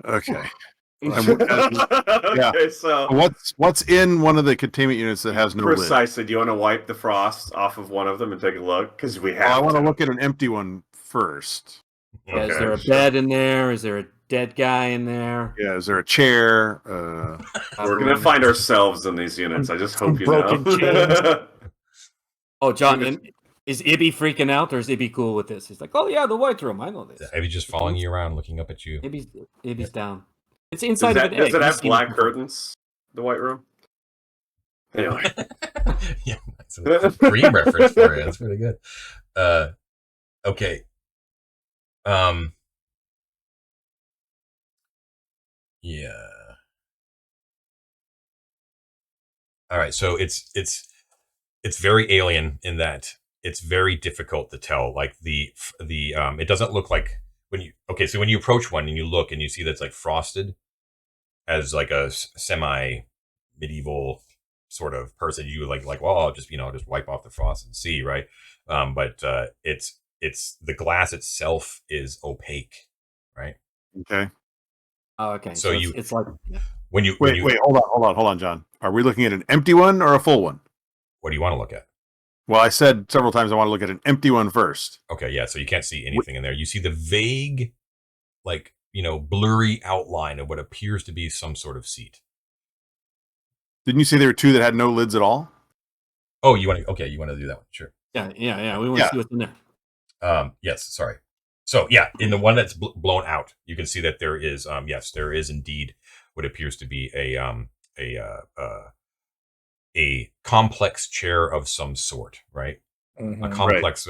Okay. Okay, so What's in one of the containment units that has no lid? precisely. Do you want to wipe the frost off of one of them and take a look? Because we have. Well, I want to look at an empty one first. Yeah, is Okay, there a sure. bed in there? Is there a dead guy in there? Yeah, is there a chair? We're gonna find ourselves in these units. I just hope you Broken know. Oh, John, and is Ibby freaking out, or is Ibby cool with this? He's like, "Oh yeah, the white room. I know this." Maybe just following you around, looking up at you. Ibby's down. It's Does, inside of an egg. does it have You've seen black before. curtains? The white room. Anyway, Yeah, that's a Scream reference for you. That's pretty good. Okay. Yeah. All right. So it's very alien in that it's very difficult to tell. Like it doesn't look like when you approach one and you look and you see that's like frosted as like a semi medieval sort of person. You like well, I'll just just wipe off the frost and see, right? But it's the glass itself is opaque, right? Okay. Oh, okay. So it's like When you Wait, hold on, John. Are we looking at an empty one or a full one? what do you want to look at? Well, I said several times I want to look at an empty one first. Okay, yeah. So you can't see anything in there. You see the vague, like blurry outline of what appears to be some sort of seat. Didn't you say there were two that had no lids at all? Oh, you want to do that one? Sure. yeah. We want to see what's in there. Yes. Sorry. So yeah, in the one that's blown out, you can see that there is there is indeed what appears to be a complex chair of some sort, right? Mhm. A complex,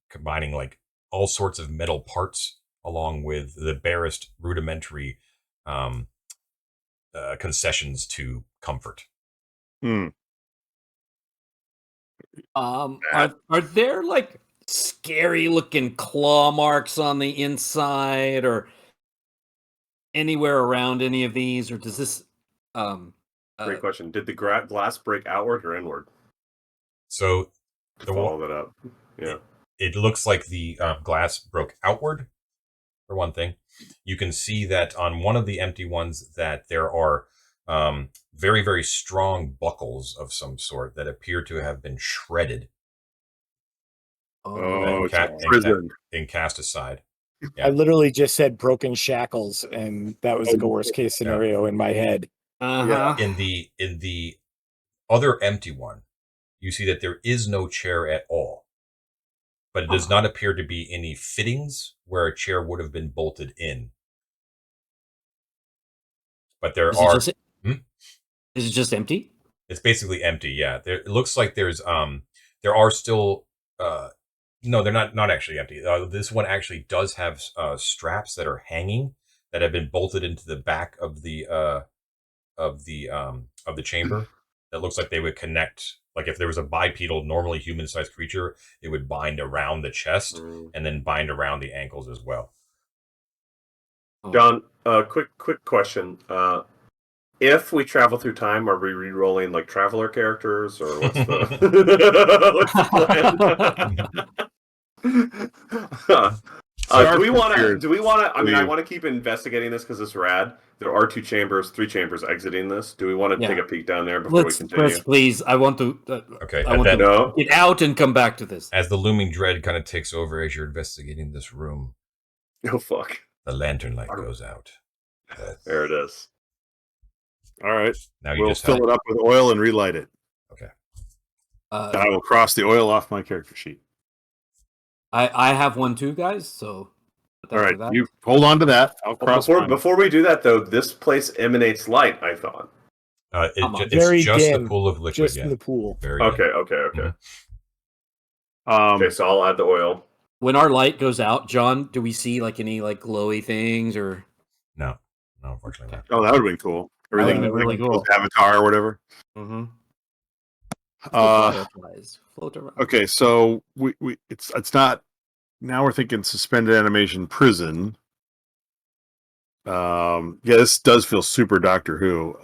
combining like all sorts of metal parts, along with the barest rudimentary concessions to comfort. Are there like scary looking claw marks on the inside or anywhere around any of these, or does this Great question. Did the glass break outward or inward? So To follow that up. Yeah. It looks like the glass broke outward, for one thing. You can see that on one of the empty ones that there are very, very strong buckles of some sort that appear to have been shredded and cast aside. Yeah. I literally just said broken shackles, and that was like a worst case scenario in my head. Uh-huh. In the other empty one, you see that there is no chair at all, but it does not appear to be any fittings where a chair would have been bolted in. But there are. Is it just empty? It's basically empty. Yeah, it looks like there are still. No, they're not actually empty. This one actually does have straps that are hanging that have been bolted into the back of the chamber. That looks like they would connect. Like if there was a bipedal, normally human-sized creature, it would bind around the chest and then bind around the ankles as well. John, quick question. If we travel through time, are we re-rolling like traveler characters, or what's the plan? Do we want to? I mean, I want to keep investigating this because it's rad. There are three chambers exiting this. Do we want to take a peek down there before we continue? Let's please. I want to. Okay. I want to get out and come back to this. As the looming dread kind of takes over as you're investigating this room. Oh fuck! The lantern light goes out. There it is. All right. Now we'll fill it up with oil and relight it. Okay. I will cross the oil off my character sheet. I have one too, guys. So. All right, you hold on to that. I'll cross. Before we do that, though, this place emanates light. I thought. It's just dim, the pool of liquid. Just in the pool. Okay. Okay, so I'll add the oil. When our light goes out, John, do we see like any like glowy things or? No, unfortunately not. Oh, that would have been cool. Everything really cool. Avatar or whatever. Mm-hmm. Float around. Okay, so we it's not. Now we're thinking suspended animation prison. This does feel super Doctor Who.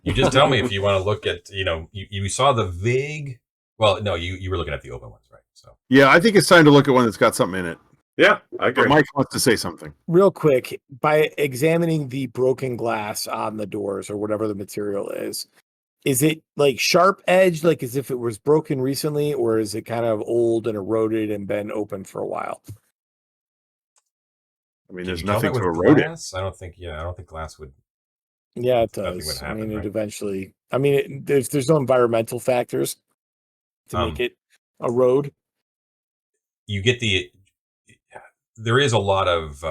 You just tell me if you want to look at, you saw the vague. Well, no, you were looking at the open ones, right? So yeah, I think it's time to look at one that's got something in it. Yeah, I agree. But Mike wants to say something real quick. By examining the broken glass on the doors or whatever the material is it like sharp edged, like as if it was broken recently, or is it kind of old and eroded and been open for a while? I mean, there's nothing to erode it. I don't think glass would. Yeah, it does. Happen, I mean, right? it eventually. I mean, there's no environmental factors to make it erode. You get there is a lot of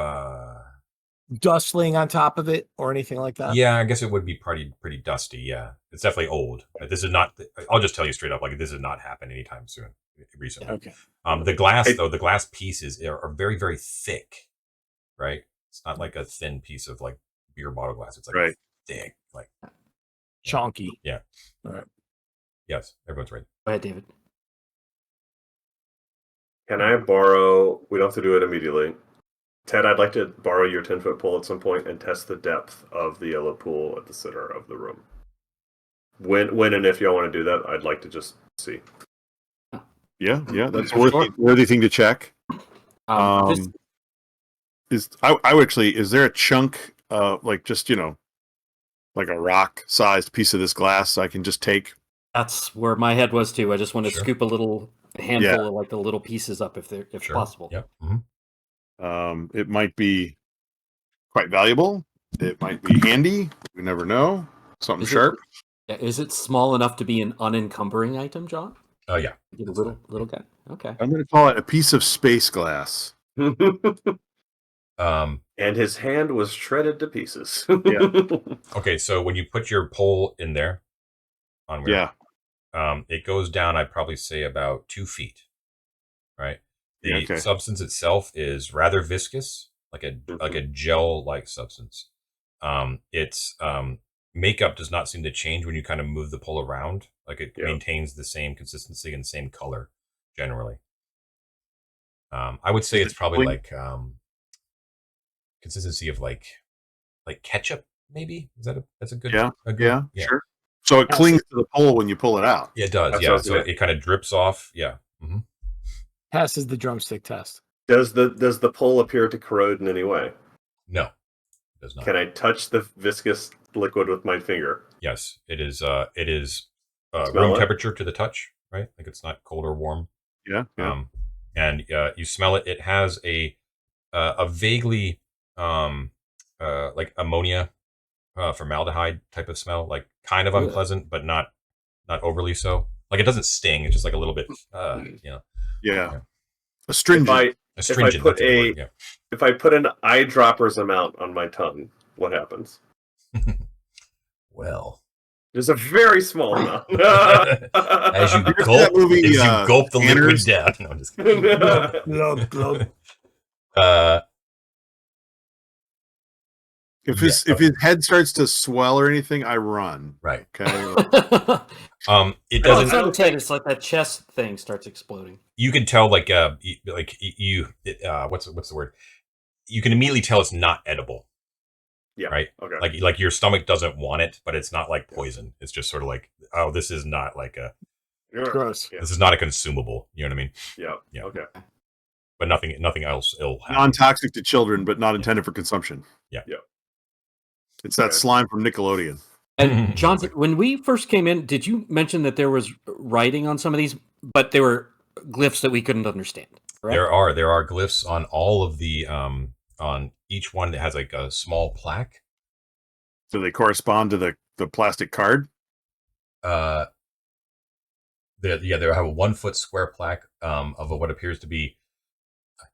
dust laying on top of it or anything like that. Yeah, I guess it would be pretty dusty. Yeah, it's definitely old. This is not. I'll just tell you straight up, like this has not happened anytime soon. Recently. Okay. The glass though, the glass pieces are very, very thick. Right. It's not like a thin piece of like beer bottle glass. It's like thick, like chunky. Yeah. All right. Yes, everyone's right. Go ahead, David. Can I borrow? We don't have to do it immediately. Ted, I'd like to borrow your 10-foot pole at some point and test the depth of the yellow pool at the center of the room. When and if y'all want to do that, I'd like to just see. Yeah, that's a worthy thing to check. Is there a chunk like just like a rock sized piece of this glass I can just take? That's where my head was too. I just want to scoop a handful of like the little pieces up if possible. Yep. Mm-hmm. It might be quite valuable. It might be handy. We never know. Something sharp. Is it small enough to be an unencumbering item, John? Oh yeah. A little guy. Okay. I'm going to call it a piece of space glass. And his hand was shredded to pieces. Yeah. Okay, so when you put your pole in there, it goes down. I'd probably say about 2 feet, right? The Okay. substance itself is rather viscous, like a gel-like substance. Its makeup does not seem to change when you kind of move the pole around. Like it maintains the same consistency and same color generally. I would say it's probably like consistency of like ketchup, maybe. Is that that's a good? Yeah, a good, sure. So it clings to the pole when you pull it out. Yeah, it does. That's Yeah, what I was so gonna- it kind of drips off. Yeah. Mm-hmm. Passes the drumstick test. Does the pole appear to corrode in any way? No, it does not. Can I touch the viscous liquid with my finger? Yes, it is. Smell Room it? temperature to the touch, right? Like it's not cold or warm. Yeah. And you smell it. It has a vaguely like ammonia, formaldehyde type of smell, like kind of unpleasant, but not overly so. Like it doesn't sting. It's just like a little bit, Yeah. Astringent. Astringent. If I put an eyedroppers amount on my tongue, what happens? Well, There's a very small amount. as you gulp the liquid down. No, I'm just kidding. Glug, glug. If his head starts to swell or anything, I run. Right. Okay. It Well, it's doesn't. not the head. It's like that chest thing starts exploding. You can tell, what's the word? You can immediately tell it's not edible. Yeah. Right. Okay. Like your stomach doesn't want it, but it's not like poison. It's just sort of like, oh, this is not like Gross. Yeah. this is not a consumable. You know what I mean? Yeah. Yeah. Okay. But nothing else ill happen. Non-toxic to children, but not intended for consumption. Yeah. Yeah. It's that Okay. slime from Nickelodeon. And Johnson, when we first came in, did you mention that there was writing on some of these, but they were glyphs that we couldn't understand? Right? There are glyphs on all of the on each one that has like a small plaque. So they correspond to the plastic card. They have a 1 foot square plaque of what appears to be.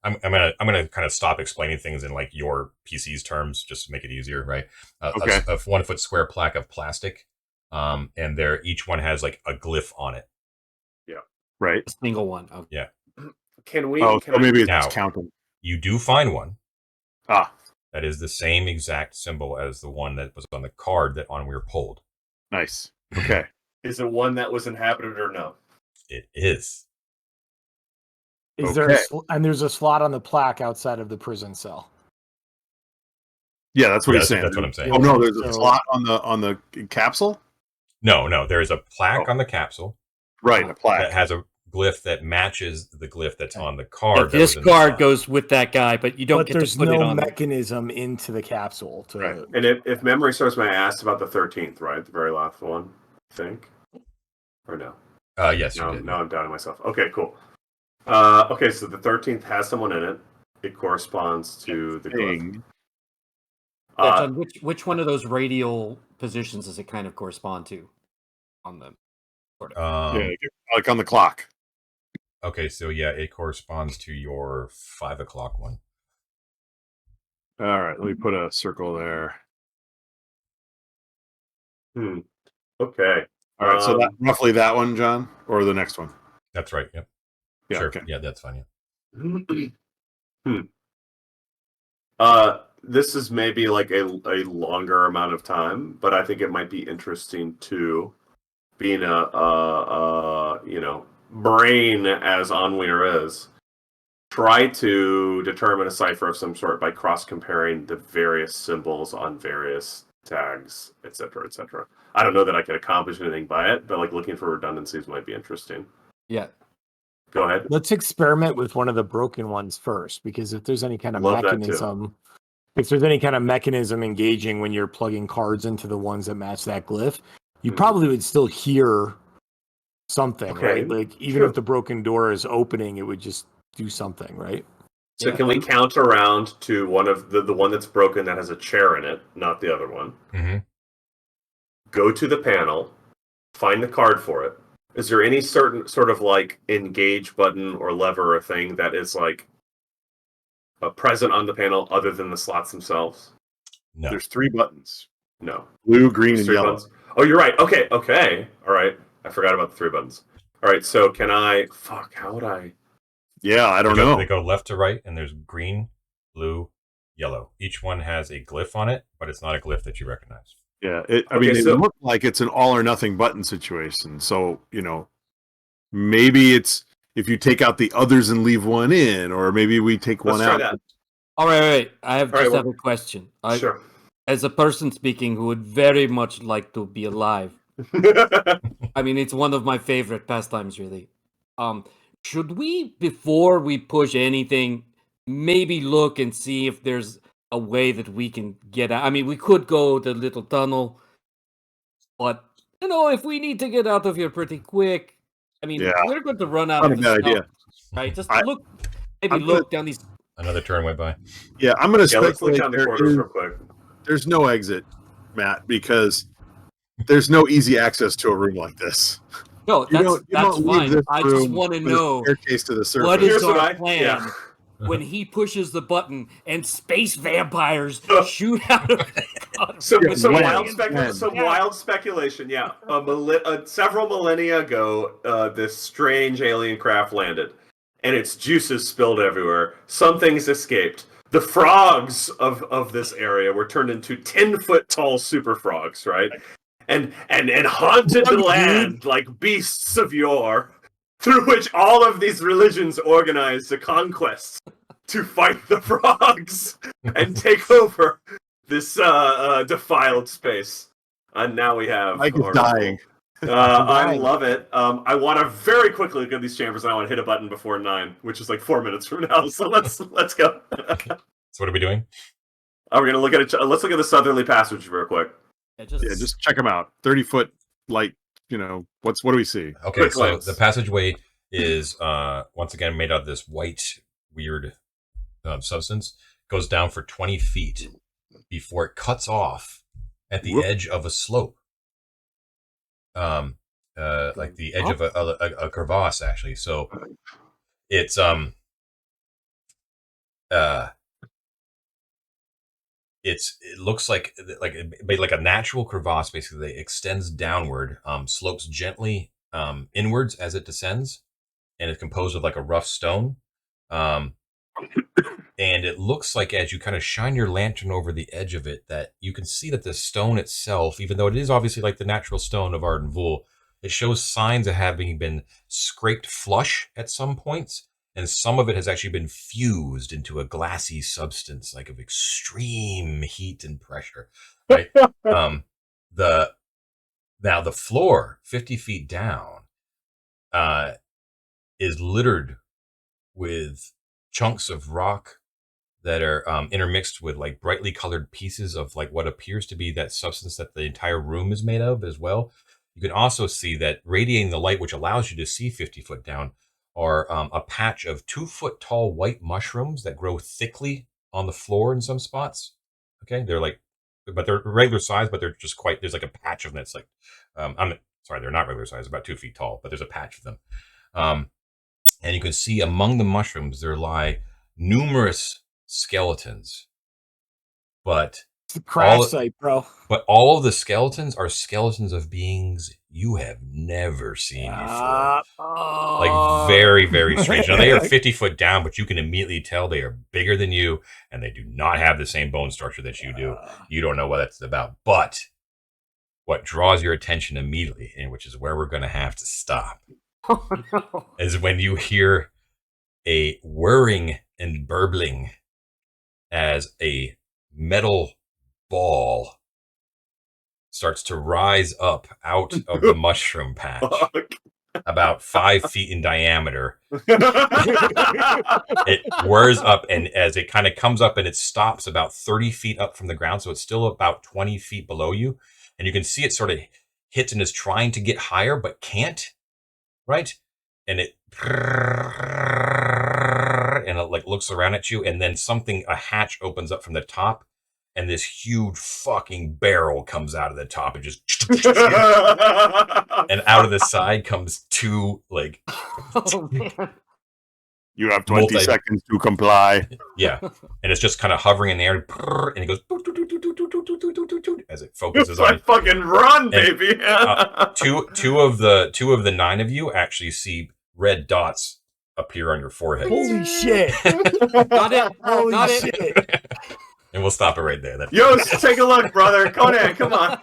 I'm gonna kind of stop explaining things in like your PC's terms just to make it easier, right? Okay. A 1 foot square plaque of plastic, and each one has like a glyph on it. Right. A single one. Okay. Yeah. Can we? Oh, can so maybe it's Now- counting. You do find one Ah, that is the same exact symbol as the one that was on the card that we were pulled. nice. Okay. Is it one that was inhabited or no? It is. Is there and there's a slot on the plaque outside of the prison cell? Yeah, that's what Yeah, he's saying. that's what I'm saying. Oh no, there's a So- slot on the capsule. No, there is a plaque on the capsule Right, a that plaque. has a glyph that matches the glyph that's on the Yeah, card. this that was in the card slot. goes with that guy, but you don't But get there's to put it no on. mechanism into the capsule to. Right. And if memory serves me, I asked about the 13th, right? The very last one, I think. Or no? Yes, you No, did. no, I'm doubting myself. Okay, cool. Okay, so the 13th has someone in it. It corresponds to the glyph. Thing. Yeah, John, which one of those radial positions does it kind of correspond to on them? Yeah, like on the clock. Okay, so yeah, it corresponds to your 5 o'clock one. All right, let me put a circle there. Okay. All right, so that, roughly that one, John, or the next one? That's right. Yep. Yeah, Sure. okay. Yeah, that's fine. This is maybe like a longer amount of time, but I think it might be interesting too, being a brain as Onweir is. Try to determine a cipher of some sort by cross comparing the various symbols on various tags, etc., etc. I don't know that I could accomplish anything by it, but like looking for redundancies might be interesting. Yeah. Go ahead. Let's experiment with one of the broken ones first, because if there's any kind of Love that too. mechanism, if there's any kind of mechanism engaging when you're plugging cards into the ones that match that glyph, you probably would still hear something, Okay, right? Like even if the broken door is opening, it would just do something, right? So Yeah. can we count around to one of the one that's broken that has a chair in it, not the other one? Mm-hmm. Go to the panel, find the card for it. Is there any certain sort of like engage button or lever or thing that is like present on the panel other than the slots themselves? No. There's 3 buttons: No. blue, green, and Three yellow. buttons. Oh, you're right. Okay. All right. I forgot about the 3 buttons. All right. So can I? Fuck. How would I? Yeah, I don't They know. go left to right, and there's green, blue, yellow. Each one has a glyph on it, but it's not a glyph that you recognize. Yeah, I Okay, mean, so- it looked like it's an all or nothing button situation. So, maybe it's if you take out the others and leave one in, or maybe we take Let's one try out. that. All right. I have All right, just well- have a question. Sure. As a person speaking who would very much like to be alive, I mean, it's one of my favorite pastimes, really. Should we, before we push anything, maybe look and see if there's a way that we can get out? I mean, we could go the little tunnel, but if we need to get out of here pretty quick, I mean, Yeah. we're going to run out Not of a the bad stuff, idea. right? Just I- look, I'm gonna- look down these. Another turn went by. Yeah, I'm going to Yeah, let's look speculate down the corridors real quick. there's no exit, Matt, because there's no easy access to a room like this. No, You that's don't leave fine. this I just room want to with a know staircase to the surface. what is Here's what our I- plan yeah. when he pushes the button and space vampires shoot out of it. So, Yeah, so, when? wild speculation. Yeah, several millennia ago, this strange alien craft landed, and its juices spilled everywhere. Some things escaped. The frogs of this area were turned into 10-foot tall super frogs, right? And haunted the land like beasts of yore, through which all of these religions organized a conquest to fight the frogs and take over this defiled space. And now we have Mike is Arden Vul. dying. I love it. I want to very quickly look at these chambers, and I want to hit a button before 9, which is like 4 minutes from now. So let's go. So what are we doing? We're gonna look at it. Let's look at the southerly passage real quick. Yeah, Just check them out. 30-foot light. What do we see? Okay, Quick so glance. the passageway is once again made out of this white, weird substance. Goes down for 20 feet before it cuts off at the Whoop. edge of a slope. Like the edge of a crevasse, actually. So it's it looks like a natural crevasse. Basically, it extends downward, slopes gently inwards as it descends, and is composed of like a rough stone. And it looks like as you kind of shine your lantern over the edge of it, that you can see that the stone itself, even though it is obviously like the natural stone of Arden Vul, it shows signs of having been scraped flush at some points, and some of it has actually been fused into a glassy substance, like of extreme heat and pressure. Right? The floor, 50 feet down, is littered with chunks of rock that are intermixed with like brightly colored pieces of like what appears to be that substance that the entire room is made of as well. You can also see that radiating the light, which allows you to see 50 foot down, are a patch of 2-foot tall white mushrooms that grow thickly on the floor in some spots. Okay, but they're regular size, but they're just there's like a patch of them that's like, they're not regular size, about 2 feet tall, but there's a patch of them. And you can see among the mushrooms, there lie numerous skeletons, but It's the crash site, bro. But all of the skeletons are skeletons of beings you have never seen before. Like very, very strange. Now they are 50 foot down, but you can immediately tell they are bigger than you, and they do not have the same bone structure that you do. You don't know what that's about. But what draws your attention immediately, and which is where we're going to have to stop, is when you hear a whirring and burbling as a metal ball starts to rise up out of the mushroom patch, about 5 feet in diameter. It whirs up, and as it kind of comes up, and it stops about 30 feet up from the ground, so it's still about 20 feet below you, and you can see it sort of hits and is trying to get higher but can't, right? And it like looks around at you, and then a hatch opens up from the top, and this huge fucking barrel comes out of the top and just and out of the side comes two like You have 20 seconds to comply. Yeah, and it's just kind of hovering in the air, and it goes as it focuses on. Fucking run, baby! Two of the 9 of you actually see red dots appear on your forehead. Holy shit! Got it. Holy Got it. shit! And we'll stop it right there. Then. Yo, take a look, brother. Conan, come on.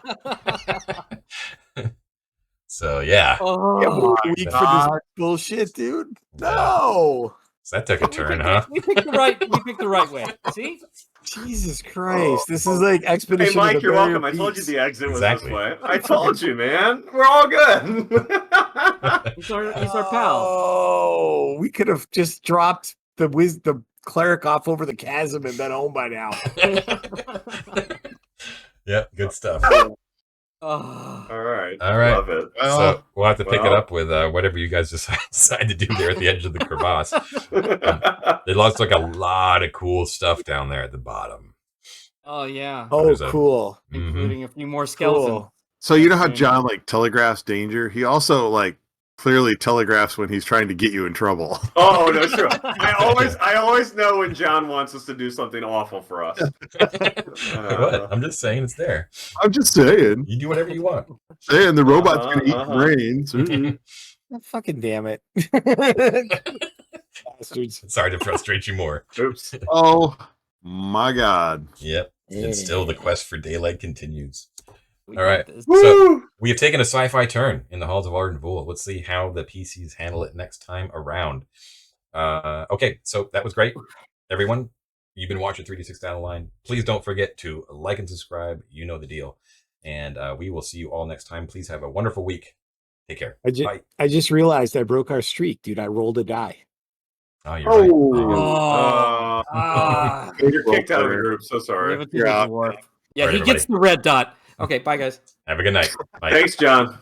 So yeah. Oh, Yeah, we're weak for this God. bullshit, dude. Yeah. No. So that took a turn, huh? We picked the right way. See? Jesus Christ! This is like Expedition. Hey, Mike, of the you're Barrier welcome. I told you Peaks. the exit was Exactly. this way. I told you, man. We're all good. He's our pal. Oh, we could have just dropped the cleric off over the chasm and been home by now. Yep, good stuff. Oh. All right. All right. Love it. So we'll have to pick it well. up with whatever you guys decide to do there at the edge of the crevasse. There looks like a lot of cool stuff down there at the bottom. Oh yeah. Oh, There's a- cool. Mhm. Including a few more skeletons. Cool. So you know how John like telegraphs danger? He also like clearly telegraphs when he's trying to get you in trouble. Oh, no, true. I always know when John wants us to do something awful for us. What? I'm just saying it's there. I'm just saying. You do whatever you want. Saying the robot's gonna eat Uh-huh. brains. Fucking damn it. Bastards. Sorry to frustrate you more. Oops. Oh my god. Yep. And still the quest for daylight continues. We All got right. this. So we have taken a sci-fi turn in the halls of Arden Vul. Let's see how the PCs handle it next time around. Okay, so that was great. Everyone, you've been watching 3D6 Down the Line. Please don't forget to like and subscribe. You know the deal. And we will see you all next time. Please have a wonderful week. Take care. Bye. I just realized I broke our streak, dude. I rolled a die. Oh, you're right. Oh. You're kicked out of the group. So sorry. Give it to You're the out. dwarf. Yeah, All right, he gets the red dot. Okay, bye guys. Have a good night. Bye. Thanks, John.